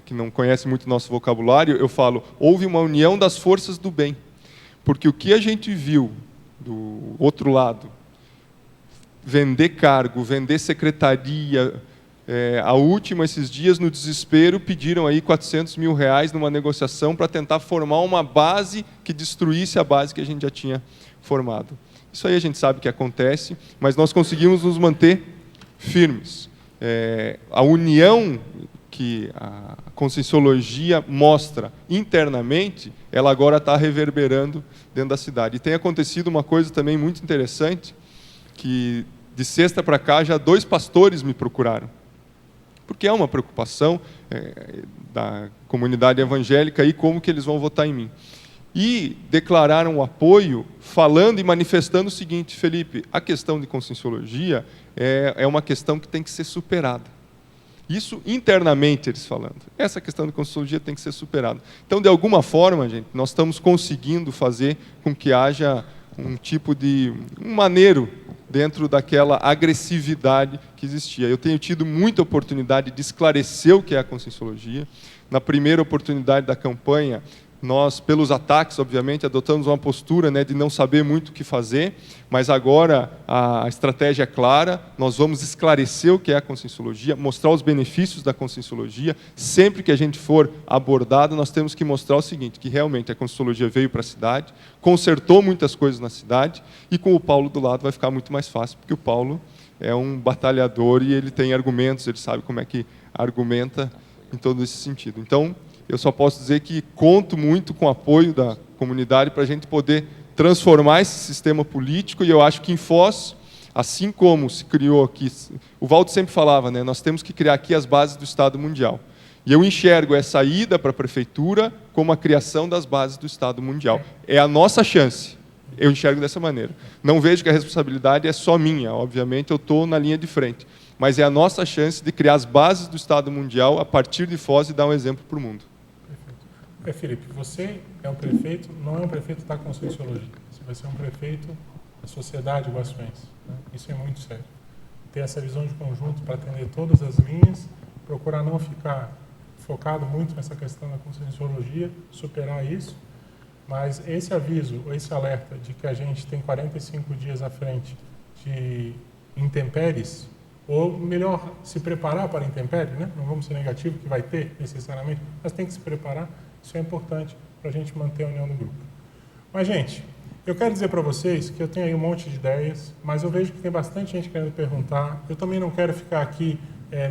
que não conhecem muito nosso vocabulário, eu falo, houve uma união das forças do bem, porque o que a gente viu do outro lado, vender cargo, vender secretaria, a última, esses dias, no desespero, pediram aí 400 mil reais numa negociação para tentar formar uma base que destruísse a base que a gente já tinha formado. Isso aí a gente sabe que acontece, mas nós conseguimos nos manter firmes. A união que a Conscienciologia mostra internamente, ela agora está reverberando dentro da cidade. E tem acontecido uma coisa também muito interessante, que de sexta para cá já 2 pastores me procuraram, porque é uma preocupação da comunidade evangélica e como que eles vão votar em mim. E declararam o apoio, falando e manifestando o seguinte: Felipe, a questão de Conscienciologia é uma questão que tem que ser superada. Isso internamente eles falando. Essa questão de Conscienciologia tem que ser superada. Então, de alguma forma, gente, nós estamos conseguindo fazer com que haja um tipo de maneiro dentro daquela agressividade que existia. Eu tenho tido muita oportunidade de esclarecer o que é a Conscienciologia. Na primeira oportunidade da campanha, nós, pelos ataques, obviamente, adotamos uma postura, né, de não saber muito o que fazer, mas agora a estratégia é clara, nós vamos esclarecer o que é a Conscienciologia, mostrar os benefícios da Conscienciologia. Sempre que a gente for abordado, nós temos que mostrar o seguinte, que realmente a Conscienciologia veio para a cidade, consertou muitas coisas na cidade, e com o Paulo do lado vai ficar muito mais fácil, porque o Paulo é um batalhador e ele tem argumentos, ele sabe como é que argumenta em todo esse sentido. Então, eu só posso dizer que conto muito com o apoio da comunidade para a gente poder transformar esse sistema político, e eu acho que em Foz, assim como se criou aqui, o Valdo sempre falava, né, nós temos que criar aqui as bases do Estado Mundial. E eu enxergo essa ida para a prefeitura como a criação das bases do Estado Mundial. É a nossa chance. Eu enxergo dessa maneira. Não vejo que a responsabilidade é só minha, obviamente eu estou na linha de frente. Mas é a nossa chance de criar as bases do Estado Mundial a partir de Foz e dar um exemplo para o mundo. Felipe, você é um prefeito, não é um prefeito da Conscienciologia. Você vai ser um prefeito da sociedade guaçuense. Né? Isso é muito sério. Ter essa visão de conjunto para atender todas as linhas, procurar não ficar focado muito nessa questão da Conscienciologia, superar isso, mas esse aviso, esse alerta de que a gente tem 45 dias à frente de intempéries, ou melhor, se preparar para a intempérie, né? Não vamos ser negativos que vai ter necessariamente, mas tem que se preparar. Isso é importante para a gente manter a união do grupo. Mas, gente, eu quero dizer para vocês que eu tenho aí um monte de ideias, mas eu vejo que tem bastante gente querendo perguntar. Eu também não quero ficar aqui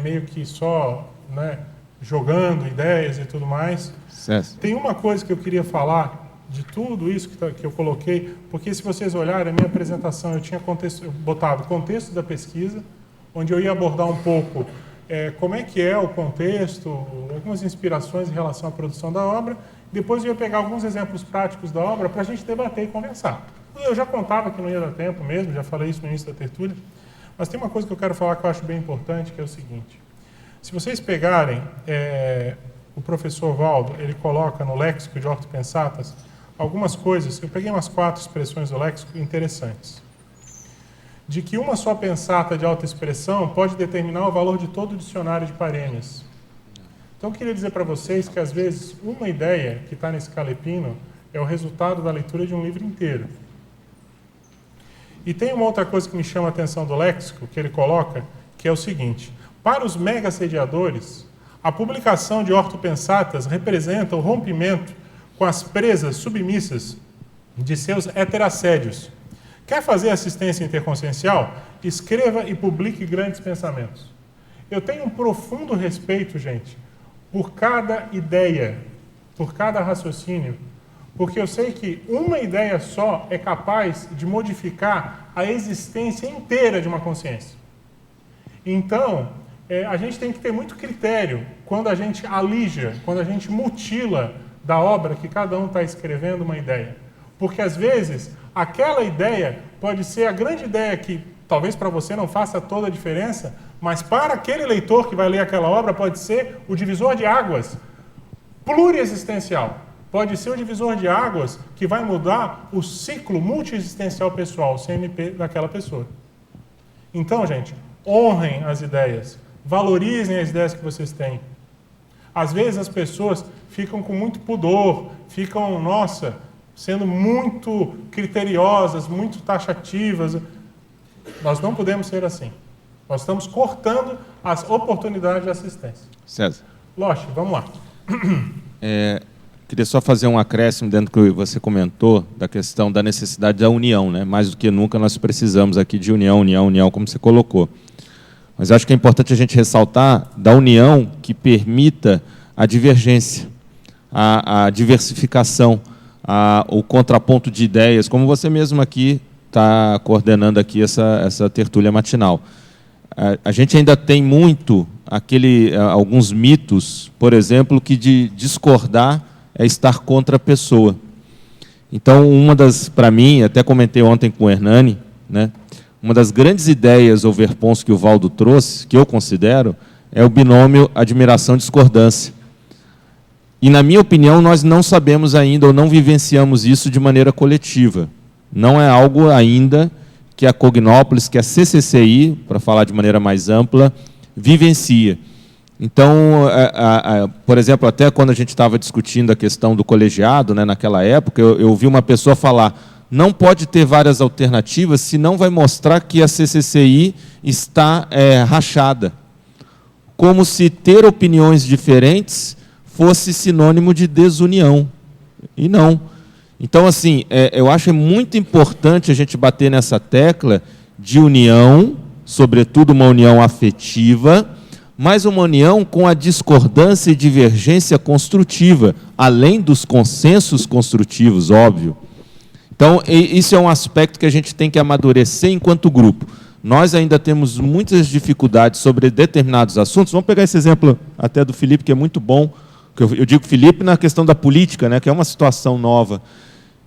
meio que só, né, jogando ideias e tudo mais. Certo. Tem uma coisa que eu queria falar de tudo isso que eu coloquei, porque se vocês olharem a minha apresentação, eu tinha botado o contexto da pesquisa, onde eu ia abordar um pouco como é que é o contexto, algumas inspirações em relação à produção da obra. Depois eu ia pegar alguns exemplos práticos da obra para a gente debater e conversar. Eu já contava que não ia dar tempo mesmo, já falei isso no início da tertúlia, mas tem uma coisa que eu quero falar que eu acho bem importante, que é o seguinte. Se vocês pegarem, o professor Valdo, ele coloca no léxico de Ordo Pensatas algumas coisas, eu peguei umas 4 expressões do léxico interessantes. De que uma só pensata de alta expressão pode determinar o valor de todo o dicionário de parênias. Então, eu queria dizer para vocês que, às vezes, uma ideia que está nesse calepino é o resultado da leitura de um livro inteiro. E tem uma outra coisa que me chama a atenção do léxico, que ele coloca, que é o seguinte: para os mega-assediadores, a publicação de ortopensatas representa o rompimento com as presas submissas de seus heterassédios, Quer fazer assistência interconsciencial? Escreva e publique grandes pensamentos. Eu tenho um profundo respeito, gente, por cada ideia, por cada raciocínio, porque eu sei que uma ideia só é capaz de modificar a existência inteira de uma consciência. Então, a gente tem que ter muito critério quando a gente alija, quando a gente mutila da obra que cada um está escrevendo uma ideia. Porque, às vezes, aquela ideia pode ser a grande ideia que talvez para você não faça toda a diferença, mas para aquele leitor que vai ler aquela obra pode ser o divisor de águas pluriexistencial. Pode ser o divisor de águas que vai mudar o ciclo multiexistencial pessoal, o CMP daquela pessoa. Então, gente, honrem as ideias, valorizem as ideias que vocês têm. Às vezes as pessoas ficam com muito pudor, ficam, nossa, sendo muito criteriosas, muito taxativas. Nós não podemos ser assim. Nós estamos cortando as oportunidades de assistência. César. Loche, vamos lá. Queria só fazer um acréscimo dentro do que você comentou, da questão da necessidade da união, né? Mais do que nunca nós precisamos aqui de união, como você colocou. Mas acho que é importante a gente ressaltar da união que permita a divergência, a diversificação, o contraponto de ideias, como você mesmo aqui está coordenando aqui essa tertúlia matinal. A gente ainda tem muito alguns mitos, por exemplo, que de discordar é estar contra a pessoa. Então, para mim, até comentei ontem com o Hernani, né, uma das grandes ideias ou verpons que o Valdo trouxe, que eu considero, é o binômio admiração-discordância. E, na minha opinião, nós não sabemos ainda ou não vivenciamos isso de maneira coletiva. Não é algo ainda que a Cognópolis, que a CCCI, para falar de maneira mais ampla, vivencia. Então, por exemplo, até quando a gente estava discutindo a questão do colegiado, né, naquela época, eu ouvi uma pessoa falar, não pode ter várias alternativas, senão vai mostrar que a CCCI está rachada. Como se ter opiniões diferentes fosse sinônimo de desunião. E não. Então, assim, eu acho muito importante a gente bater nessa tecla de união, sobretudo uma união afetiva, mas uma união com a discordância e divergência construtiva, além dos consensos construtivos, óbvio. Então, isso é um aspecto que a gente tem que amadurecer enquanto grupo. Nós ainda temos muitas dificuldades sobre determinados assuntos. Vamos pegar esse exemplo até do Felipe, que é muito bom. Eu digo Felipe na questão da política, né, que é uma situação nova.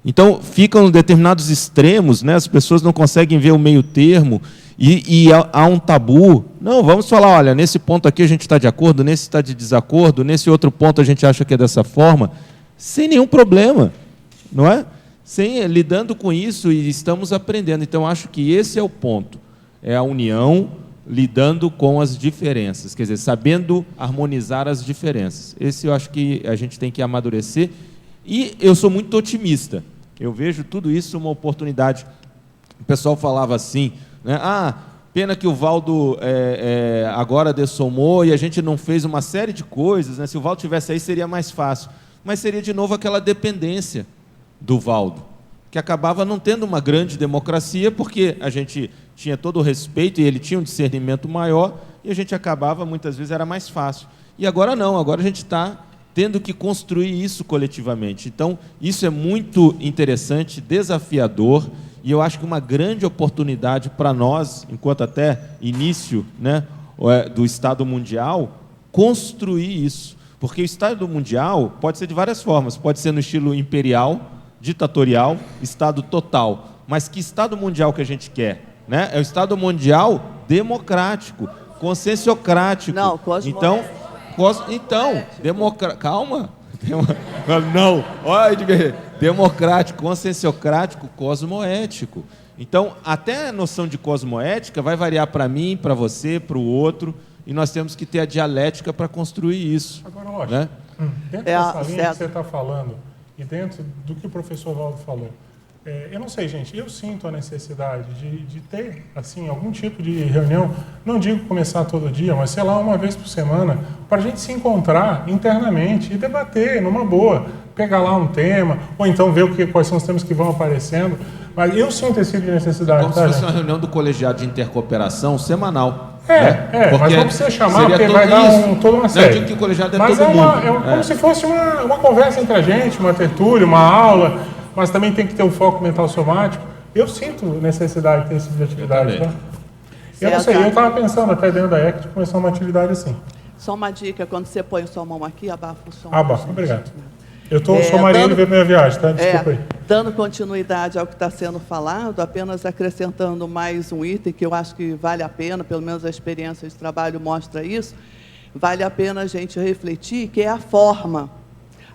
Então, ficam determinados extremos, né, as pessoas não conseguem ver o meio termo, e há um tabu. Não, vamos falar, olha, nesse ponto aqui a gente está de acordo, nesse está de desacordo, nesse outro ponto a gente acha que é dessa forma, sem nenhum problema, não é? Lidando com isso, e estamos aprendendo. Então, acho que esse é o ponto, é a união lidando com as diferenças, quer dizer, sabendo harmonizar as diferenças. Esse eu acho que a gente tem que amadurecer, e eu sou muito otimista. Eu vejo tudo isso uma oportunidade. O pessoal falava assim, né? Pena que o Valdo agora dessomou e a gente não fez uma série de coisas, né? Se o Valdo tivesse aí seria mais fácil. Mas seria de novo aquela dependência do Valdo, que acabava não tendo uma grande democracia, porque a gente tinha todo o respeito e ele tinha um discernimento maior, e a gente acabava, muitas vezes, era mais fácil. E agora não, agora a gente está tendo que construir isso coletivamente. Então, isso é muito interessante, desafiador, e eu acho que uma grande oportunidade para nós, enquanto até início, né, do Estado Mundial, construir isso. Porque o Estado Mundial pode ser de várias formas, pode ser no estilo imperial, ditatorial, Estado total. Mas que Estado Mundial que a gente quer? Né? É o Estado Mundial democrático, conscienciocrático. Não, calma. Não, olha, democrático, conscienciocrático, cosmoético. Então, até a noção de cosmoética vai variar para mim, para você, para o outro, e nós temos que ter a dialética para construir isso. Agora, Rocha, né? Dentro dessa linha que você está falando, e dentro do que o professor Valdo falou, eu não sei, gente, eu sinto a necessidade de ter, assim, algum tipo de reunião, não digo começar todo dia, mas, sei lá, uma vez por semana, para a gente se encontrar internamente e debater numa boa. pegar lá um tema, ou então ver quais são os temas que vão aparecendo. Mas eu sinto esse tipo de necessidade. Como se fosse uma reunião do colegiado de intercooperação semanal. Mas não precisa chamar, porque vai dar toda uma série. Eu digo que o colegiado é mas todo mundo. Como se fosse uma conversa entre a gente, uma tertúlia, uma aula, mas também tem que ter o foco mental somático. Eu sinto necessidade de ter esse tipo de atividade. Tá? Eu não sei, eu estava pensando até dentro da ECT de começar uma atividade assim. Só uma dica, quando você põe sua mão aqui, abafa o som. Abafa, obrigado. Eu sou marinheiro e veio minha viagem, tá? Desculpa aí. Dando continuidade ao que está sendo falado, apenas acrescentando mais um item que eu acho que vale a pena, pelo menos a experiência de trabalho mostra isso, vale a pena a gente refletir, que é a forma.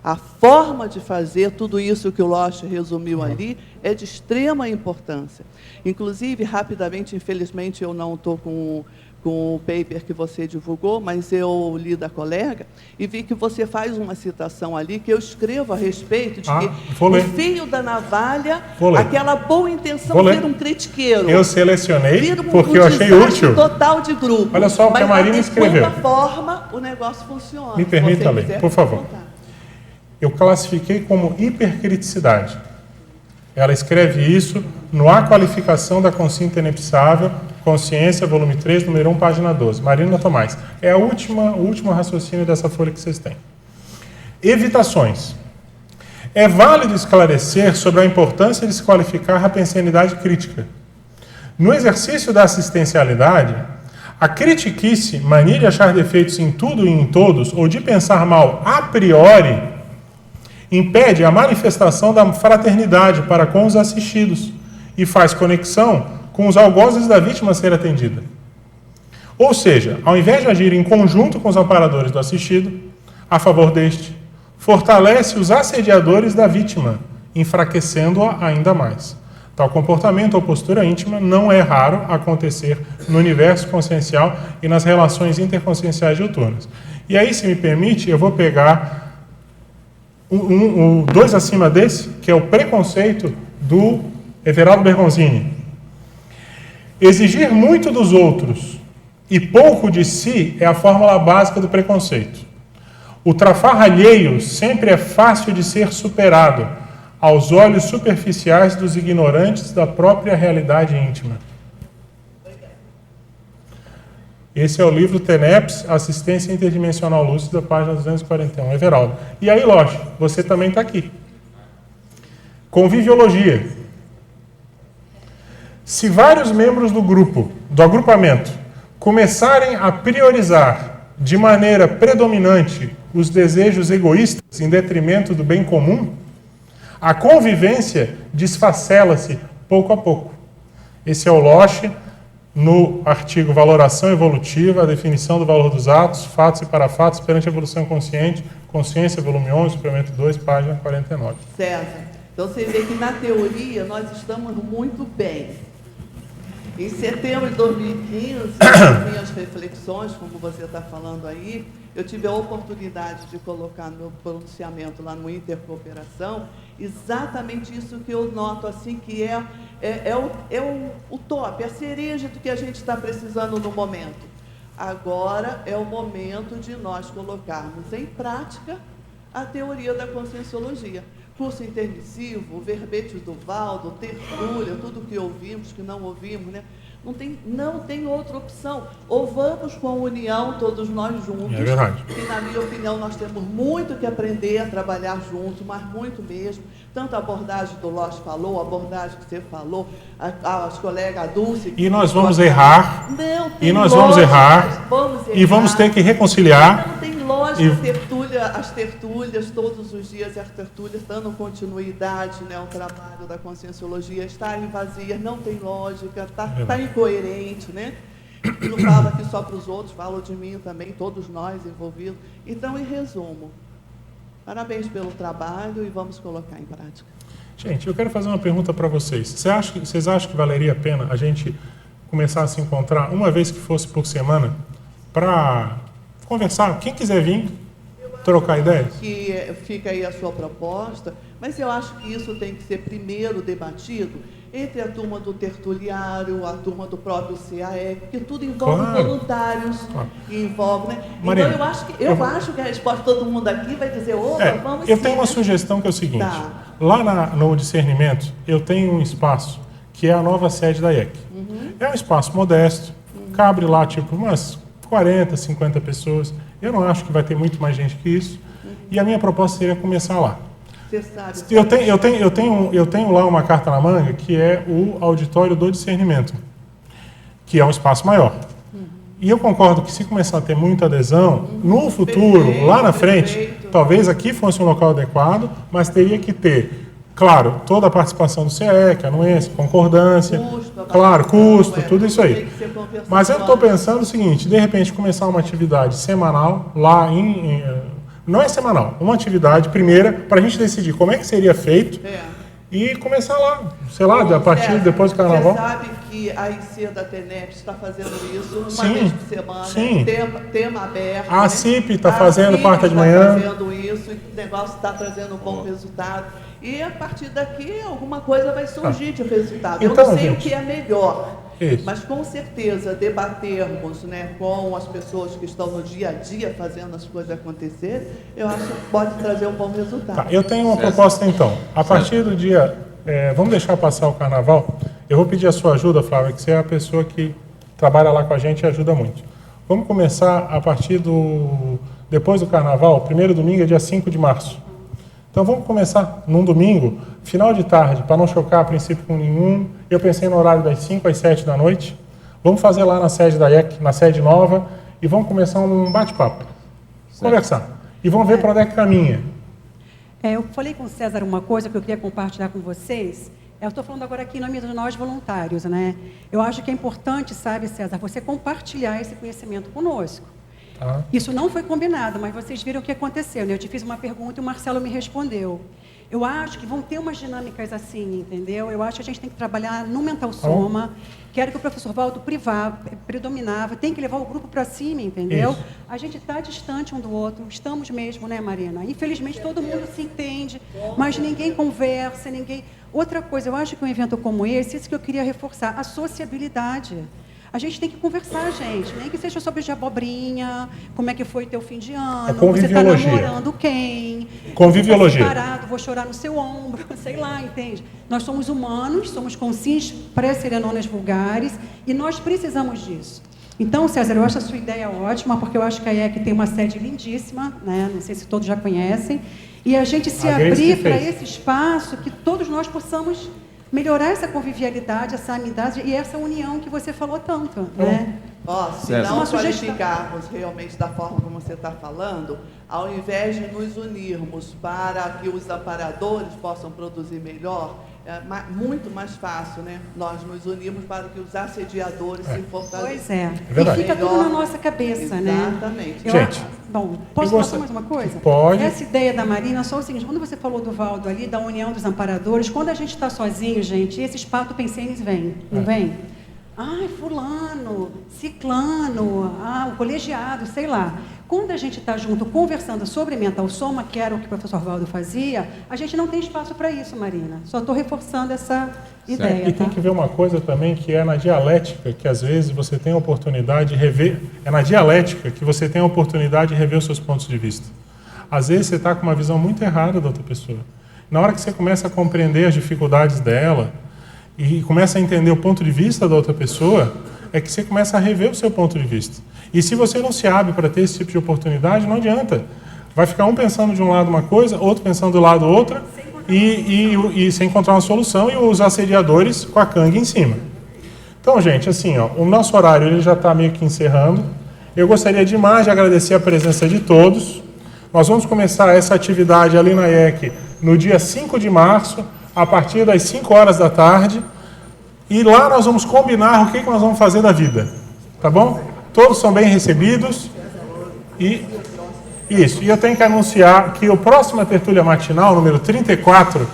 A forma de fazer tudo isso que o Losch resumiu ali é de extrema importância. Inclusive, rapidamente, infelizmente, eu não estou com o paper que você divulgou, mas eu li da colega e vi que você faz uma citação ali que eu escrevo a respeito de que o fio da navalha, aquela boa intenção vira um critiqueiro. Eu selecionei porque eu achei útil. Total de grupo. Olha só o que a Marina escreveu. De forma o negócio funciona. Me permita ler, por favor. Eu classifiquei como hipercriticidade. Ela escreve isso no A Qualificação da Consciência Inepsável, Consciência, volume 3, número 1, página 12. Marina Tomás. É o último raciocínio dessa folha que vocês têm. Evitações. É válido esclarecer sobre a importância de se qualificar a pensanidade crítica. No exercício da assistencialidade, a critiquice, mania de achar defeitos em tudo e em todos, ou de pensar mal a priori, impede a manifestação da fraternidade para com os assistidos e faz conexão com os algozes da vítima a ser atendida. Ou seja, ao invés de agir em conjunto com os amparadores do assistido, a favor deste, fortalece os assediadores da vítima, enfraquecendo-a ainda mais. Tal comportamento ou postura íntima não é raro acontecer no universo consciencial e nas relações interconscienciais diuturnas. E aí, se me permite, eu vou pegar dois acima desse, que é o preconceito do Everaldo Bergonzini. Exigir muito dos outros e pouco de si é a fórmula básica do preconceito. O trafar alheio sempre é fácil de ser superado aos olhos superficiais dos ignorantes da própria realidade íntima. Esse é o livro TENEPS, Assistência Interdimensional Lúcida, página 241, Everaldo. E aí, Losch, você também está aqui. Conviviologia. Se vários membros do agrupamento, começarem a priorizar de maneira predominante os desejos egoístas em detrimento do bem comum, a convivência desfacela-se pouco a pouco. Esse é o Losch, no artigo Valoração Evolutiva, a definição do valor dos atos, fatos e parafatos perante a evolução consciente, Consciência, volume 11, suplemento 2, página 49. César, então você vê que na teoria nós estamos muito bem. Em setembro de 2015, nas minhas reflexões, como você está falando aí, eu tive a oportunidade de colocar no meu pronunciamento lá no Intercooperação exatamente isso que eu noto assim, que é o top, a cereja do que a gente está precisando no momento. Agora é o momento de nós colocarmos em prática a teoria da conscienciologia. Curso intermissivo, verbete do Valdo, tertúlia, tudo que ouvimos, que não ouvimos, né? Não tem outra opção. Ou vamos com a união, todos nós juntos. É verdade. Que, na minha opinião, nós temos muito que aprender a trabalhar juntos, mas muito mesmo. Tanto a abordagem do Losch falou, a abordagem que você falou, as colegas Dulce... E nós vamos errar. E nós vamos errar. E vamos ter que reconciliar. Não tem lógica as tertúlias, todos os dias as tertúlias, dando continuidade, né, ao trabalho da conscienciologia, estarem vazias, não tem lógica, está incoerente, né? E não falo aqui só para os outros, falo de mim também, todos nós envolvidos. Então, em resumo, parabéns pelo trabalho e vamos colocar em prática. Gente, eu quero fazer uma pergunta para vocês. Vocês acham que valeria a pena a gente começar a se encontrar uma vez que fosse por semana para conversar? Quem quiser vir, trocar ideias? Que fica aí a sua proposta, mas eu acho que isso tem que ser primeiro debatido entre a turma do tertuliário, a turma do próprio CAE, porque tudo envolve voluntários, envolve, né? Marina, então eu acho que a resposta de todo mundo aqui vai dizer, vamos eu tenho uma sugestão que é o seguinte, lá no discernimento, eu tenho um espaço que é a nova sede da IEC. É um espaço modesto, cabe lá tipo umas 40, 50 pessoas, eu não acho que vai ter muito mais gente que isso, e a minha proposta seria começar lá. Você sabe. Eu tenho lá uma carta na manga que é o auditório do discernimento, que é um espaço maior. E eu concordo que se começar a ter muita adesão, no futuro, lá na frente, talvez aqui fosse um local adequado, mas teria que ter, claro, toda a participação do CEEC, anuência, concordância, custo, tudo isso aí. Mas eu estou pensando o seguinte, de repente começar uma atividade semanal lá não é semanal, uma atividade primeira para a gente decidir como é que seria feito e começar lá, sei lá, a partir depois do carnaval. Você sabe que a IC da TENEP está fazendo isso uma vez por semana, tema aberto. A CIP está fazendo quarta de manhã. Está fazendo isso e o negócio está trazendo um bom resultado. E a partir daqui alguma coisa vai surgir de resultado. Então, eu não sei gente, o que é melhor. Isso. Mas com certeza debatermos, né, com as pessoas que estão no dia a dia fazendo as coisas acontecerem, eu acho que pode trazer um bom resultado. Eu tenho uma proposta então. A partir do dia, vamos deixar passar o carnaval. Eu vou pedir a sua ajuda, Flávia, que você é a pessoa que trabalha lá com a gente e ajuda muito. Vamos começar a partir depois do carnaval, o primeiro domingo é dia 5 de março. Então vamos começar num domingo, final de tarde, para não chocar a princípio com nenhum. Eu pensei no horário das 5 às 7 da noite. Vamos fazer lá na sede da IEC, na sede nova, e vamos começar um bate-papo. Conversar. E vamos ver para onde é que caminha. Eu falei com o César uma coisa que eu queria compartilhar com vocês. Eu estou falando agora aqui em nome de nós voluntários, né? Eu acho que é importante, sabe, César, você compartilhar esse conhecimento conosco. Isso não foi combinado, mas vocês viram o que aconteceu, né? Eu te fiz uma pergunta e o Marcelo me respondeu. Eu acho que vão ter umas dinâmicas assim, entendeu? Eu acho que a gente tem que trabalhar no mental soma. Quero que o professor Valdo predominava, tem que levar o grupo para cima, entendeu? Isso. A gente está distante um do outro, estamos mesmo, né, Marina? Infelizmente todo mundo se entende, mas ninguém conversa, ninguém... Outra coisa, eu acho que um evento como esse, isso que eu queria reforçar, a sociabilidade. A gente tem que conversar, gente, nem que seja sobre de abobrinha, como é que foi teu fim de ano, você está namorando quem, conviviologia. Você tá separado, vou chorar no seu ombro, sei lá, entende? Nós somos humanos, somos conscientes pré-serenonas vulgares e nós precisamos disso. Então, César, eu acho a sua ideia ótima, porque eu acho que a IEC tem uma sede lindíssima, né? Não sei se todos já conhecem, e a gente se abrir para esse espaço que todos nós possamos melhorar essa convivialidade, essa amizade e essa união que você falou tanto, né? Se não qualificarmos realmente da forma como você está falando, ao invés de nos unirmos para que os amparadores possam produzir melhor, é muito mais fácil, né? Nós nos unirmos para que os assediadores se fortaleçam. Pois é. E fica tudo na nossa cabeça, né? Exatamente. Gente, bom, posso falar mais uma coisa? Pode. Essa ideia da Marina, só o seguinte, quando você falou do Valdo ali, da união dos amparadores, quando a gente está sozinho, gente, esses pato-pensenes vêm, não vem? Ai, fulano, ciclano, o colegiado, sei lá. Quando a gente está junto conversando sobre mental soma, que era o que o professor Valdo fazia, a gente não tem espaço para isso, Marina. Só estou reforçando essa ideia. E tem que ver uma coisa também, que é na dialética, que às vezes você tem a oportunidade de rever, é na dialética que você tem a oportunidade de rever os seus pontos de vista. Às vezes você está com uma visão muito errada da outra pessoa. Na hora que você começa a compreender as dificuldades dela, e começa a entender o ponto de vista da outra pessoa, é que você começa a rever o seu ponto de vista. E se você não se abre para ter esse tipo de oportunidade, não adianta. Vai ficar um pensando de um lado uma coisa, outro pensando do lado outra, e sem encontrar uma solução, e os assediadores com a canga em cima. Então, gente, assim, o nosso horário ele já está meio que encerrando. Eu gostaria demais de agradecer a presença de todos. Nós vamos começar essa atividade ali na IEC no dia 5 de março, a partir das 5 horas da tarde, e lá nós vamos combinar o que nós vamos fazer da vida, tá bom? Todos são bem recebidos, e eu tenho que anunciar que o próximo Tertúlia Matinal, número 34,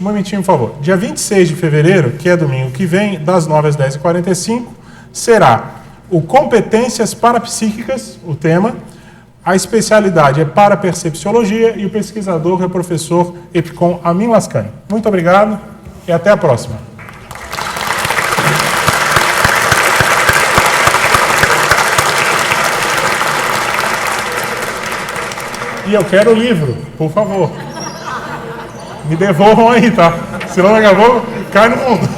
um momentinho, por favor, dia 26 de fevereiro, que é domingo que vem, das 9 às 10h45, será o Competências Parapsíquicas, o tema. A especialidade é Parapercepciologia e o pesquisador é o professor Epicom Amin Lascani. Muito obrigado e até a próxima. E eu quero o livro, por favor. Me devolvam aí, tá? Senão daqui a pouco cai no mundo.